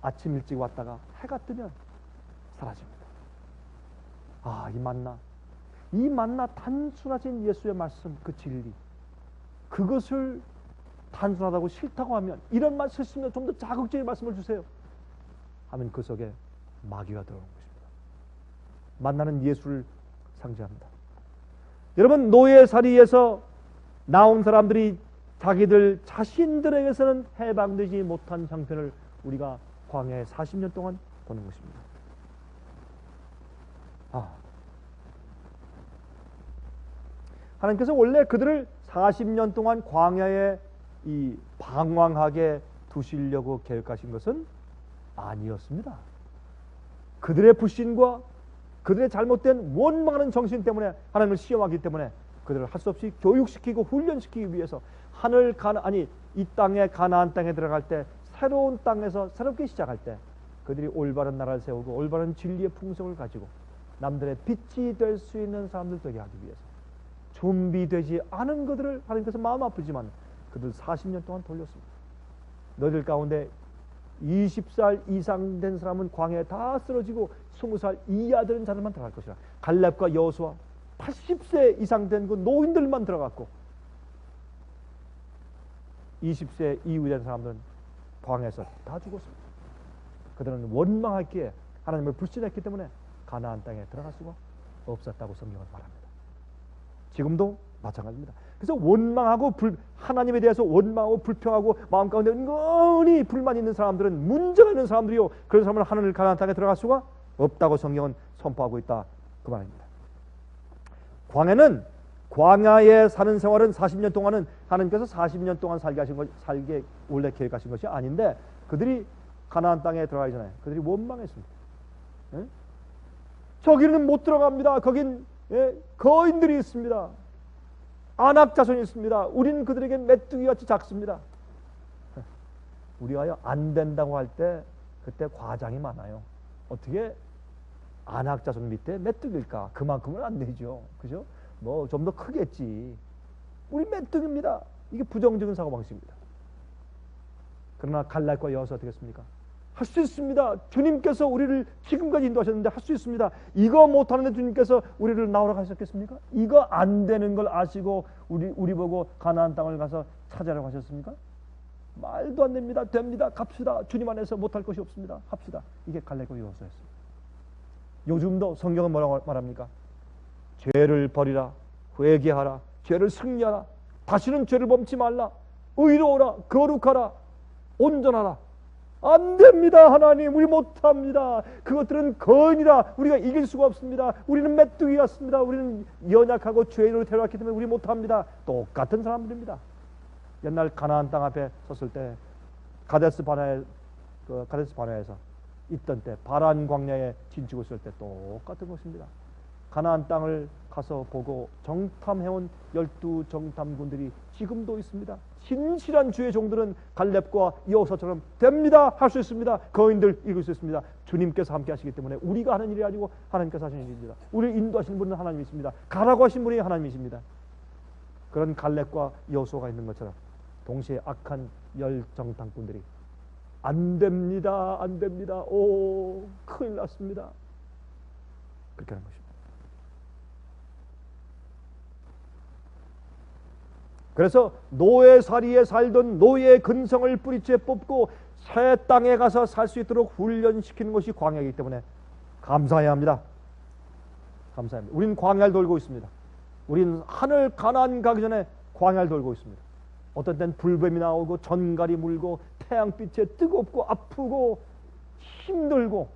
아침 일찍 왔다가 해가 뜨면 사라집니다. 이 만나 단순하신 예수의 말씀, 그 진리, 그것을 단순하다고 싫다고 하면, 이런 말 쓰시면 좀 더 자극적인 말씀을 주세요 하면 그 속에 마귀가 들어오는 것입니다. 만나는 예수를 상징합니다. 여러분, 노예살이에서 나온 사람들이 자기들 자신들에게서는 해방되지 못한 형편을 우리가 광야에 40년 동안 보는 것입니다. 하나님께서 원래 그들을 40년 동안 광야에 이 방황하게 두시려고 계획하신 것은 아니었습니다. 그들의 불신과 그들의 잘못된 원망하는 정신 때문에 하나님을 시험하기 때문에 그들을 할 수 없이 교육시키고 훈련시키기 위해서 이 땅에 가나안 땅에 들어갈 때 새로운 땅에서 새롭게 시작할 때 그들이 올바른 나라를 세우고 올바른 진리의 풍성을 가지고 남들의 빛이 될 수 있는 사람들 되게 하기 위해서 준비되지 않은 그들을 하나님께서 마음 아프지만 그들 40년 동안 돌렸습니다. 너희들 가운데 20살 이상 된 사람은 광야에 다 쓰러지고 20살 이하 되는 자들만 들어갈 것이라. 갈렙과 여호수아 80세 이상 된 그 노인들만 들어갔고 20세 이후 된 사람들은 광야에서 다 죽었습니다. 그들은 원망했기에 하나님을 불신했기 때문에 가나안 땅에 들어갈 수가 없었다고 성경은 말합니다. 지금도 마찬가지입니다. 그래서 원망하고 하나님에 대해서 원망하고 불평하고 마음 가운데 은근히 불만 있는 사람들은 문제가 있는 사람들이요, 그런 사람은 하나님 가나안 땅에 들어갈 수가 없다고 성경은 선포하고 있다, 그 말입니다. 광야에 사는 생활은 40년 동안은 하나님께서 40년 동안 살게 원래 계획하신 것이 아닌데 그들이 가나안 땅에 들어가기 전에 그들이 원망했습니다. 예? 저기는 못 들어갑니다. 거긴 거인들이 있습니다. 안악 자손이 있습니다. 우리는 그들에게 메뚜기같이 작습니다. 우리가 안 된다고 할 때 그때 과장이 많아요. 어떻게 안악 자손 밑에 메뚜기일까? 그만큼은 안 되죠. 그죠? 뭐 좀 더 크겠지. 우리 메뚜기입니다. 이게 부정적인 사고방식입니다. 그러나 갈렙과 여호수아 어떻게 했습니까? 할 수 있습니다. 주님께서 우리를 지금까지 인도하셨는데 할 수 있습니다. 이거 못하는데 주님께서 우리를 나오라고 하셨겠습니까? 이거 안 되는 걸 아시고 우리 보고 가나안 땅을 가서 찾아라고 하셨습니까? 말도 안 됩니다. 됩니다. 갑시다. 주님 안에서 못할 것이 없습니다. 합시다. 이게 갈렙과 여호수아였습니다. 요즘도 성경은 뭐라고 말합니까? 죄를 버리라, 회개하라, 죄를 승리하라, 다시는 죄를 범치 말라, 의로워라, 거룩하라, 온전하라. 안 됩니다. 하나님, 우리 못합니다. 그것들은 거인이다. 우리가 이길 수가 없습니다. 우리는 메뚜기 같습니다. 우리는 연약하고 죄인으로 태어났기 때문에 우리 못합니다. 똑같은 사람들입니다. 옛날 가나안 땅 앞에 섰을 때 가데스 바네아에서 있던 때 바란 광야에 진치고 있을 때 똑같은 것입니다. 가나안 땅을 가서 보고 정탐해온 12 정탐군들이 지금도 있습니다. 신실한 주의 종들은 갈렙과 여호수아처럼 됩니다. 할 수 있습니다. 거인들 이길 수 있습니다. 주님께서 함께 하시기 때문에 우리가 하는 일이 아니고 하나님께서 하시는 일입니다. 우리를 인도하시는 분은 하나님이십니다. 가라고 하신 분이 하나님이십니다. 그런 갈렙과 여호수아가 있는 것처럼 동시에 악한 10 정탐꾼들이 안 됩니다. 안 됩니다. 오, 큰일 났습니다. 그렇게 하는 것입니다. 그래서 노예살이에 살던 노예의 근성을 뿌리째 뽑고 새 땅에 가서 살 수 있도록 훈련시키는 것이 광야이기 때문에 감사해야 합니다. 감사합니다. 우리는 광야를 돌고 있습니다. 우리는 하늘 가나안 가기 전에 광야를 돌고 있습니다. 어떤 때는 불뱀이 나오고 전갈이 물고 태양빛에 뜨겁고 아프고 힘들고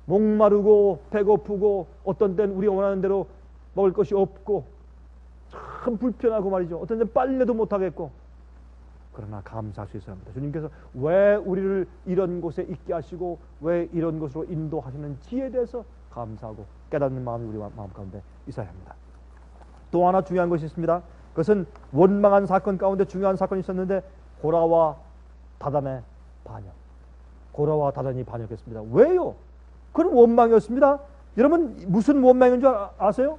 목마르고 배고프고 어떤 때는 우리가 원하는 대로 먹을 것이 없고 참 불편하고 말이죠. 어떤 때는 빨래도 못하겠고, 그러나 감사할 수 있어야 합니다. 주님께서 왜 우리를 이런 곳에 있게 하시고 왜 이런 곳으로 인도하시는지에 대해서 감사하고 깨닫는 마음이 우리 마음 가운데 있어야 합니다. 또 하나 중요한 것이 있습니다. 그것은 원망한 사건 가운데 중요한 사건이 있었는데 고라와 다단의 반역. 고라와 다단이 반역했습니다. 왜요? 그건 원망이었습니다. 여러분 무슨 원망인 줄 아세요?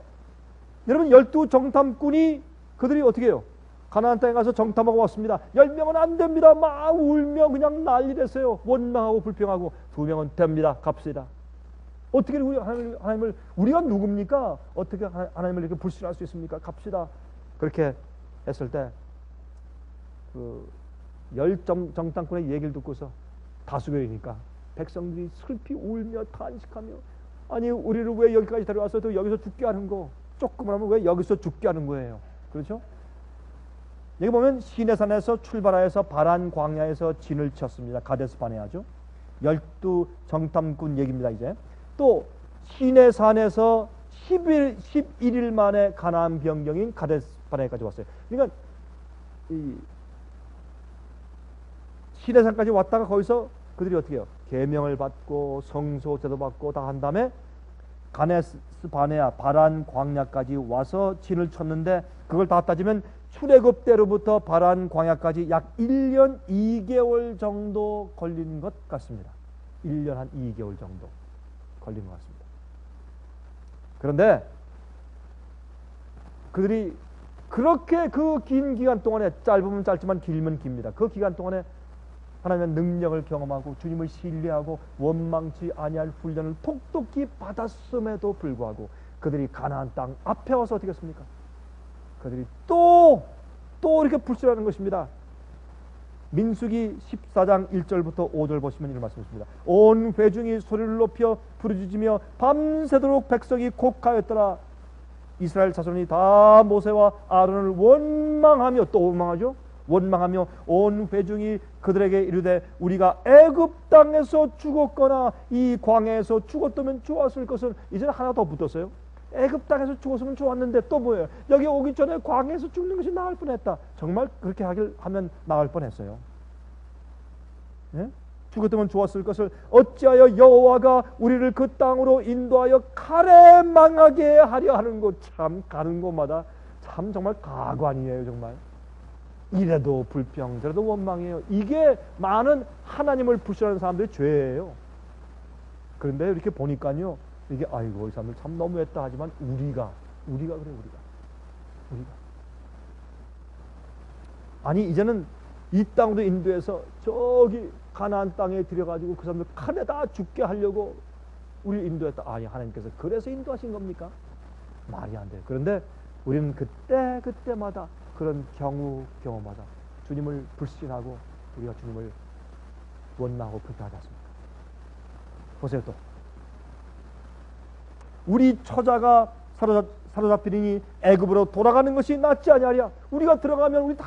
여러분 12 정탐꾼이 그들이 어떻게 해요? 가나안 땅에 가서 정탐하고 왔습니다. 10명은 안 됩니다. 막 울며 그냥 난리 됐어요. 원망하고 불평하고 2명은 됩니다. 갑시다. 어떻게 우리 하나님을 우리가 누굽니까? 어떻게 하나님을 이렇게 불신할 수 있습니까? 갑시다. 그렇게 했을 때 그 10 정탐꾼의 얘기를 듣고서 다수교이니까 백성들이 슬피 울며 탄식하며 아니 우리를 왜 여기까지 데려와서 또 여기서 죽게 하는 거? 조금만 하면 왜 여기서 죽게 하는 거예요? 그렇죠? 여기 보면 시내산에서 출발하여서 바란 광야에서 진을 쳤습니다. 가데스 바네아죠. 12 정탐꾼 얘기입니다. 이제 또 시내산에서 11일 만에 가나안 변경인 가데스 바네아까지 왔어요. 그러니까 이 시내산까지 왔다가 거기서 그들이 어떻게 해요? 계명을 받고 성소제도 받고 다 한 다음에 가네스 바네아 바란 광야까지 와서 진을 쳤는데, 그걸 다 따지면 출애굽 때로부터 바란 광야까지 약 1년 2개월 정도 걸린 것 같습니다. 1년 한 2개월 정도 걸린 것 같습니다. 그런데 그들이 그렇게 그 긴 기간 동안에, 짧으면 짧지만 길면 깁니다, 그 기간 동안에 하나님의 능력을 경험하고 주님을 신뢰하고 원망치 아니할 훈련을 똑똑히 받았음에도 불구하고 그들이 가나안 땅 앞에 와서 어떻게 했습니까? 그들이 또 이렇게 불순하는 것입니다. 민수기 14장 1절부터 5절 보시면 이런 말씀입니다. 온 회중이 소리를 높여 부르짖으며 밤새도록 백성이 곡하였더라. 이스라엘 자손이 다 모세와 아론을 원망하며, 또 원망하죠. 원망하며 온 회중이 그들에게 이르되 우리가 애굽 땅에서 죽었거나 이 광야에서 죽었다면 좋았을 것은, 이제는 하나 더 붙었어요. 애굽 땅에서 죽었으면 좋았는데 또 뭐예요? 여기 오기 전에 광야에서 죽는 것이 나을 뻔했다. 정말 그렇게 하면 나을 뻔했어요. 예? 죽었다면 좋았을 것을 어찌하여 여호와가 우리를 그 땅으로 인도하여 칼에 망하게 하려 하는 것. 참 가는 곳마다 참 정말 가관이에요. 정말 이래도 불평 저래도 원망이에요. 이게 많은 하나님을 불신하는 사람들의 죄예요. 그런데 이렇게 보니까요, 이게 아이고 이 사람들 참 너무했다 하지만 우리가 그래. 우리가 아니 이제는 이 땅으로 인도해서 저기 가나안 땅에 들여가지고 그 사람들 칼에 다 죽게 하려고 우리 인도했다. 아니 하나님께서 그래서 인도하신 겁니까? 말이 안 돼요. 그런데 우리는 그때마다 그런 경우마다 주님을 불신하고 우리가 주님을 원망하고 그렇게 하지 않습니까? 보세요. 또 우리 처자가 사로잡히니 애굽으로 돌아가는 것이 낫지 아니하랴. 우리가 들어가면 우리 다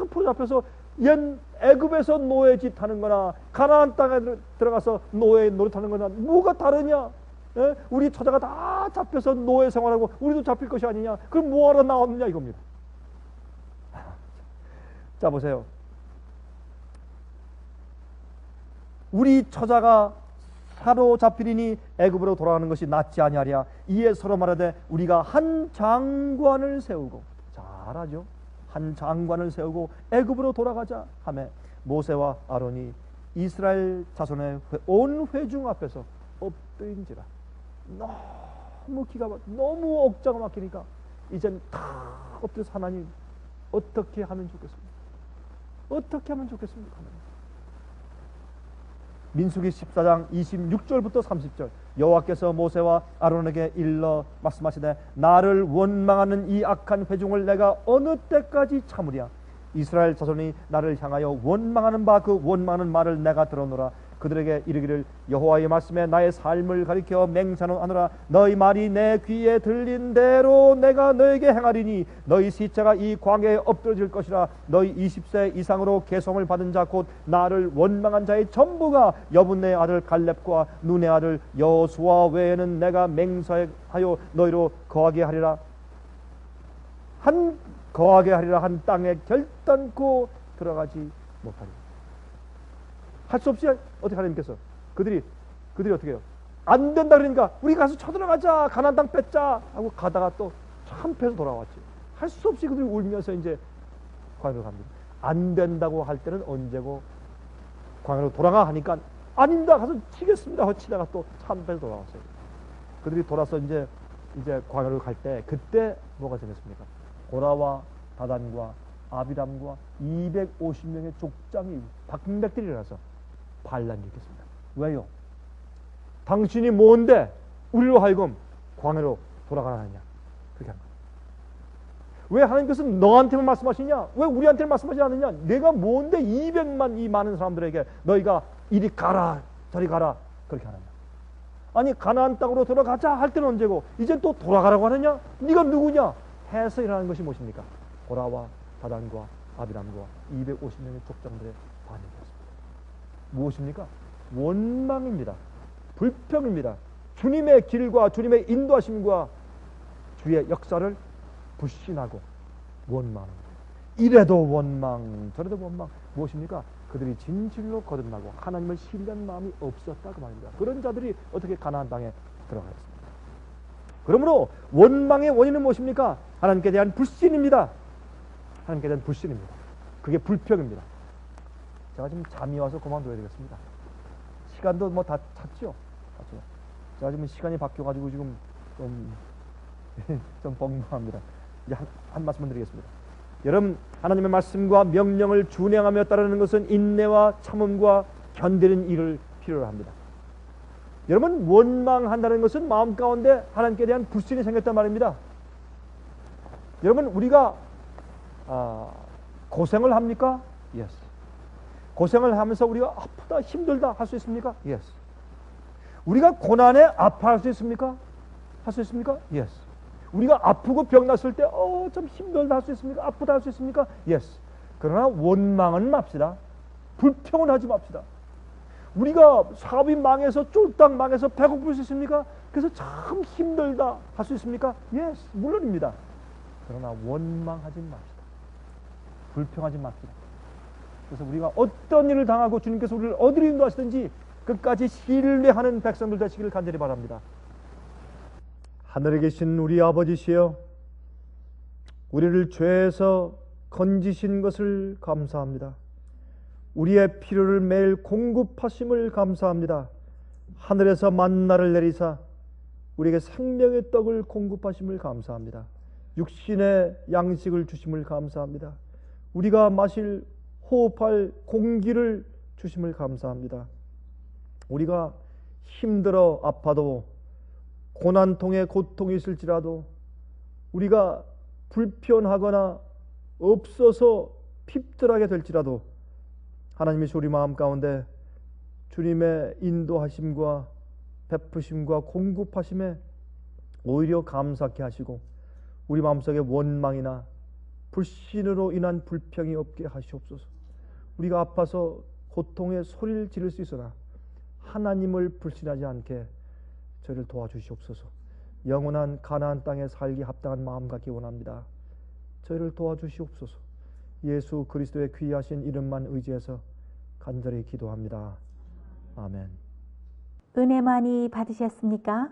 포잡혀서 옛 애굽에서 노예짓 하는 거나 가나안 땅에 들어가서 노예 노릇하는 거나 뭐가 다르냐? 예? 우리 처자가 다 잡혀서 노예 생활하고 우리도 잡힐 것이 아니냐? 그럼 뭐하러 나왔느냐 이겁니다. 자 보세요. 우리 처자가 사로잡히리니 애굽으로 돌아가는 것이 낫지 아니하랴. 이에 서로 말하되 우리가 한 장관을 세우고, 잘하죠. 한 장관을 세우고 애굽으로 돌아가자 하매 모세와 아론이 이스라엘 자손의 온 회중 앞에서 엎드린지라. 너무 기가 막 너무 억자가 막히니까 이젠 다 엎드려서 하나님 어떻게 하면 좋겠습니까? 어떻게 하면 좋겠습니까? 민수기 14장 26절부터 30절 여호와께서 모세와 아론에게 일러 말씀하시되 나를 원망하는 이 악한 회중을 내가 어느 때까지 참으랴. 이스라엘 자손이 나를 향하여 원망하는 바 그 원망하는 말을 내가 들어노라. 그들에게 이르기를 여호와의 말씀에 나의 삶을 가리켜 맹세하노라. 너희 말이 내 귀에 들린 대로 내가 너에게 행하리니 너희 시체가 이 광야에 엎드러질 것이라. 너희 20세 이상으로 계송을 받은 자 곧 나를 원망한 자의 전부가 여분네 아들 갈렙과 눈의 아들 여호수아 외에는 내가 맹세하여 너희로 거하게 하리라. 한 땅에 결단코 들어가지 못하리라. 할 수 없이 어떻게 하나님께서 그들이 어떻게 해요? 안 된다 그러니까 우리 가서 쳐들어가자, 가나안 땅 뺏자 하고 가다가 또 참패해서 돌아왔지. 할 수 없이 그들이 울면서 이제 광야로 갑니다. 안 된다고 할 때는 언제고 광야로 돌아가 하니까 아닙니다 가서 치겠습니다 하고 치다가 또 참패해서 돌아왔어요. 그들이 돌아서 이제 광야로 갈 때 그때 뭐가 생겼습니까? 고라와 다단과 아비람과 250명의 족장이 박백들이 일어나서 반란이 일으켰습니다. 왜요? 당신이 뭔데 우리로 하여금 광야로 돌아가느냐? 그렇게 한 거예요. 왜 하나님께서 너한테만 말씀하시냐? 왜 우리한테는 말씀하지 않느냐? 내가 뭔데 200만 이 많은 사람들에게 너희가 이리 가라 저리 가라 그렇게 하느냐? 아니 가나안 땅으로 돌아가자 할 때는 언제고 이제 또 돌아가라고 하느냐? 네가 누구냐? 해서 일어나는 것이 무엇입니까? 고라와 다단과 아비람과 250명의 족장들의 반역이었습니다. 무엇입니까? 원망입니다. 불평입니다. 주님의 길과 주님의 인도하심과 주의 역사를 불신하고 원망합니다. 이래도 원망 저래도 원망. 무엇입니까? 그들이 진실로 거듭나고 하나님을 신뢰하는 마음이 없었다 그 말입니다. 그런 자들이 어떻게 가나안 땅에 들어가겠습니까? 그러므로 원망의 원인은 무엇입니까? 하나님께 대한 불신입니다. 하나님께 대한 불신입니다. 그게 불평입니다. 제가 지금 잠이 와서 그만둬야 되겠습니다. 시간도 뭐 다 찼죠? 제가 지금 시간이 바뀌어가지고 지금 좀 벙벙합니다. 이제 한 말씀을 드리겠습니다. 여러분, 하나님의 말씀과 명령을 준행하며 따르는 것은 인내와 참음과 견디는 일을 필요로 합니다. 여러분, 원망한다는 것은 마음 가운데 하나님께 대한 불신이 생겼단 말입니다. 여러분, 우리가 고생을 합니까? Yes. 고생을 하면서 우리가 아프다, 힘들다 할 수 있습니까? Yes. 우리가 고난에 아파할 수 있습니까? 할 수 있습니까? Yes. 우리가 아프고 병났을 때 좀 힘들다 할 수 있습니까? 아프다 할 수 있습니까? Yes. 그러나 원망은 맙시다. 불평은 하지 맙시다. 우리가 사업이 망해서 쫄딱 망해서 배고플 수 있습니까? 그래서 참 힘들다 할 수 있습니까? Yes. 물론입니다. 그러나 원망하지 맙시다. 불평하지 맙시다. 그래서 우리가 어떤 일을 당하고 주님께서 우리를 어디로 인도하시든지 끝까지 신뢰하는 백성들 되시기를 간절히 바랍니다. 하늘에 계신 우리 아버지시여, 우리를 죄에서 건지신 것을 감사합니다. 우리의 필요를 매일 공급하심을 감사합니다. 하늘에서 만나를 내리사 우리에게 생명의 떡을 공급하심을 감사합니다. 육신의 양식을 주심을 감사합니다. 우리가 마실 호흡할 공기를 주심을 감사합니다. 우리가 힘들어 아파도 고난통에 고통이 있을지라도 우리가 불편하거나 없어서 핍들하게 될지라도 하나님이 우리 마음 가운데 주님의 인도하심과 베푸심과 공급하심에 오히려 감사케 하시고 우리 마음속에 원망이나 불신으로 인한 불평이 없게 하시옵소서. 우리가 아파서 고통에 소리를 지를 수 있으나 하나님을 불신하지 않게 저를 도와주시옵소서. 영원한 가나안 땅에 살기 합당한 마음 갖기 원합니다. 저희를 도와주시옵소서. 예수 그리스도의 귀하신 이름만 의지해서 간절히 기도합니다. 아멘. 은혜 많이 받으셨습니까?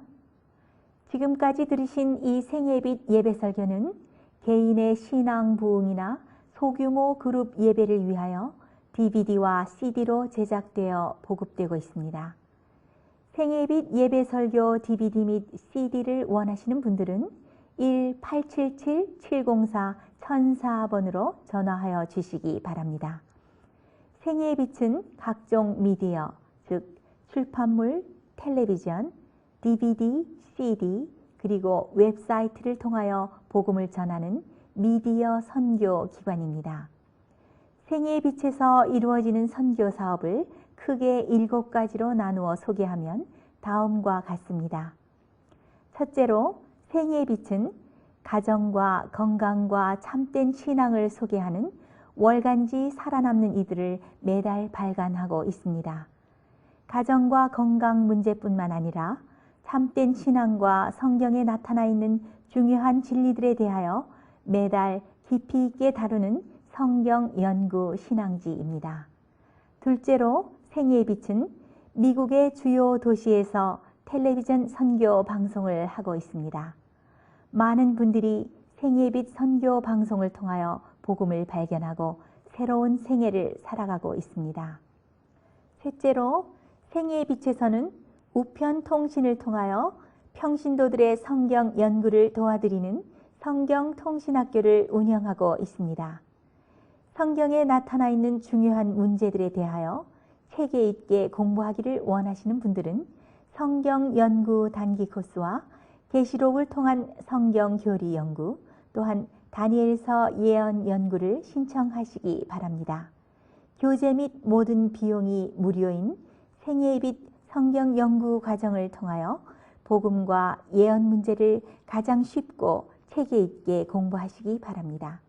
지금까지 들으신 이 생예빛 예배 설교는 개인의 신앙 부흥이나 소규모 그룹 예배를 위하여 DVD와 CD로 제작되어 보급되고 있습니다. 생예빛 예배 설교 DVD 및 CD를 원하시는 분들은 1-877-704-1004번으로 전화하여 주시기 바랍니다. 생예빛은 각종 미디어, 즉 출판물, 텔레비전, DVD, CD, 그리고 웹사이트를 통하여 복음을 전하는 미디어 선교 기관입니다. 생예빛에서 이루어지는 선교 사업을 크게 7가지로 나누어 소개하면 다음과 같습니다. 첫째로 생예빛은 가정과 건강과 참된 신앙을 소개하는 월간지 살아남는 이들을 매달 발간하고 있습니다. 가정과 건강 문제뿐만 아니라 참된 신앙과 성경에 나타나 있는 중요한 진리들에 대하여 매달 깊이 있게 다루는 성경 연구 신앙지입니다. 둘째로 생애의 빛은 미국의 주요 도시에서 텔레비전 선교 방송을 하고 있습니다. 많은 분들이 생애의 빛 선교 방송을 통하여 복음을 발견하고 새로운 생애를 살아가고 있습니다. 셋째로 생애의 빛에서는 우편 통신을 통하여 평신도들의 성경 연구를 도와드리는 성경 통신학교를 운영하고 있습니다. 성경에 나타나 있는 중요한 문제들에 대하여 체계 있게 공부하기를 원하시는 분들은 성경 연구 단기 코스와 계시록을 통한 성경 교리 연구, 또한 다니엘서 예언 연구를 신청하시기 바랍니다. 교재 및 모든 비용이 무료인 생애의 빛 성경 연구 과정을 통하여 복음과 예언 문제를 가장 쉽고 체계 있게 공부하시기 바랍니다.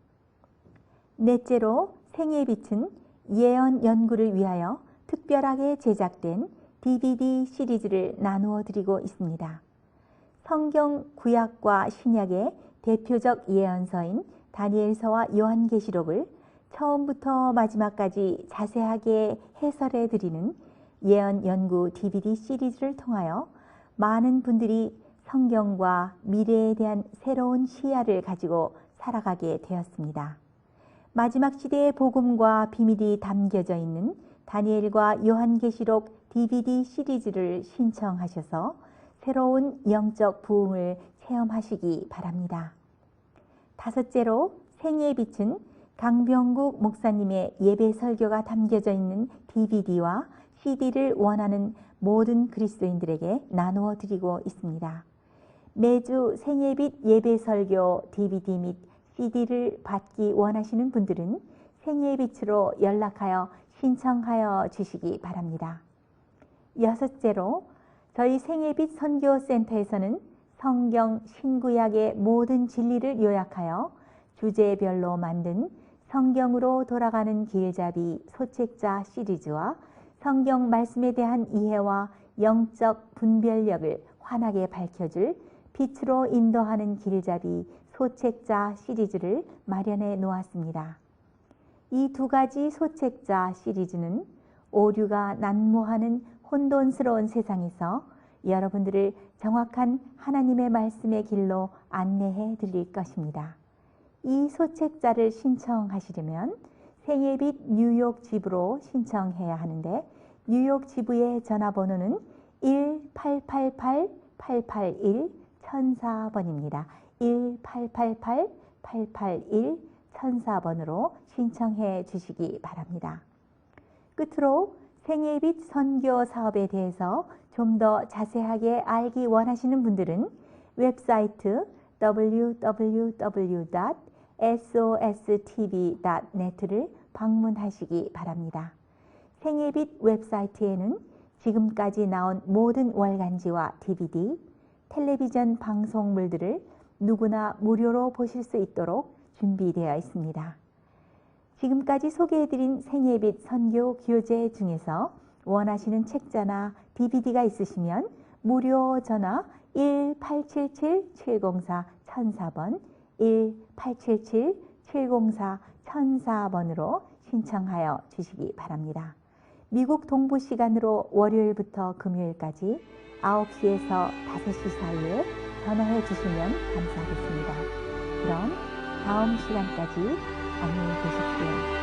넷째로 생애의 빛은 예언 연구를 위하여 특별하게 제작된 DVD 시리즈를 나누어 드리고 있습니다. 성경 구약과 신약의 대표적 예언서인 다니엘서와 요한계시록을 처음부터 마지막까지 자세하게 해설해 드리는 예언 연구 DVD 시리즈를 통하여 많은 분들이 성경과 미래에 대한 새로운 시야를 가지고 살아가게 되었습니다. 마지막 시대의 복음과 비밀이 담겨져 있는 다니엘과 요한계시록 DVD 시리즈를 신청하셔서 새로운 영적 부흥을 체험하시기 바랍니다. 다섯째로 생애의 빛은 강병국 목사님의 예배 설교가 담겨져 있는 DVD와 CD를 원하는 모든 그리스도인들에게 나누어 드리고 있습니다. 매주 생애의 빛 예배 설교 DVD 및 CD를 받기 원하시는 분들은 생애의 빛으로 연락하여 신청하여 주시기 바랍니다. 여섯째로 저희 생애의 빛 선교센터에서는 성경 신구약의 모든 진리를 요약하여 주제별로 만든 성경으로 돌아가는 길잡이 소책자 시리즈와 성경 말씀에 대한 이해와 영적 분별력을 환하게 밝혀줄 빛으로 인도하는 길잡이 소책자 시리즈를 마련해 놓았습니다. 이 두 가지 소책자 시리즈는 오류가 난무하는 혼돈스러운 세상에서 여러분들을 정확한 하나님의 말씀의 길로 안내해 드릴 것입니다. 이 소책자를 신청하시려면 생애의 빛 뉴욕 지부로 신청해야 하는데 뉴욕 지부의 전화번호는 1-888-881-1004번입니다. 1-888-881-1004번으로 신청해 주시기 바랍니다. 끝으로 생애의 빛 선교 사업에 대해서 좀 더 자세하게 알기 원하시는 분들은 웹사이트 www.sostv.net를 방문하시기 바랍니다. 생애의 빛 웹사이트에는 지금까지 나온 모든 월간지와 DVD, 텔레비전 방송물들을 누구나 무료로 보실 수 있도록 준비되어 있습니다. 지금까지 소개해드린 생애의 빛 선교 교재 중에서 원하시는 책자나 DVD가 있으시면 무료 전화 1-877-704-1004번 1-877-704-1004번으로 신청하여 주시기 바랍니다. 미국 동부 시간으로 월요일부터 금요일까지 9시에서 5시 사이에 전화해 주시면 감사하겠습니다. 그럼 다음 시간까지 안녕히 계십시오.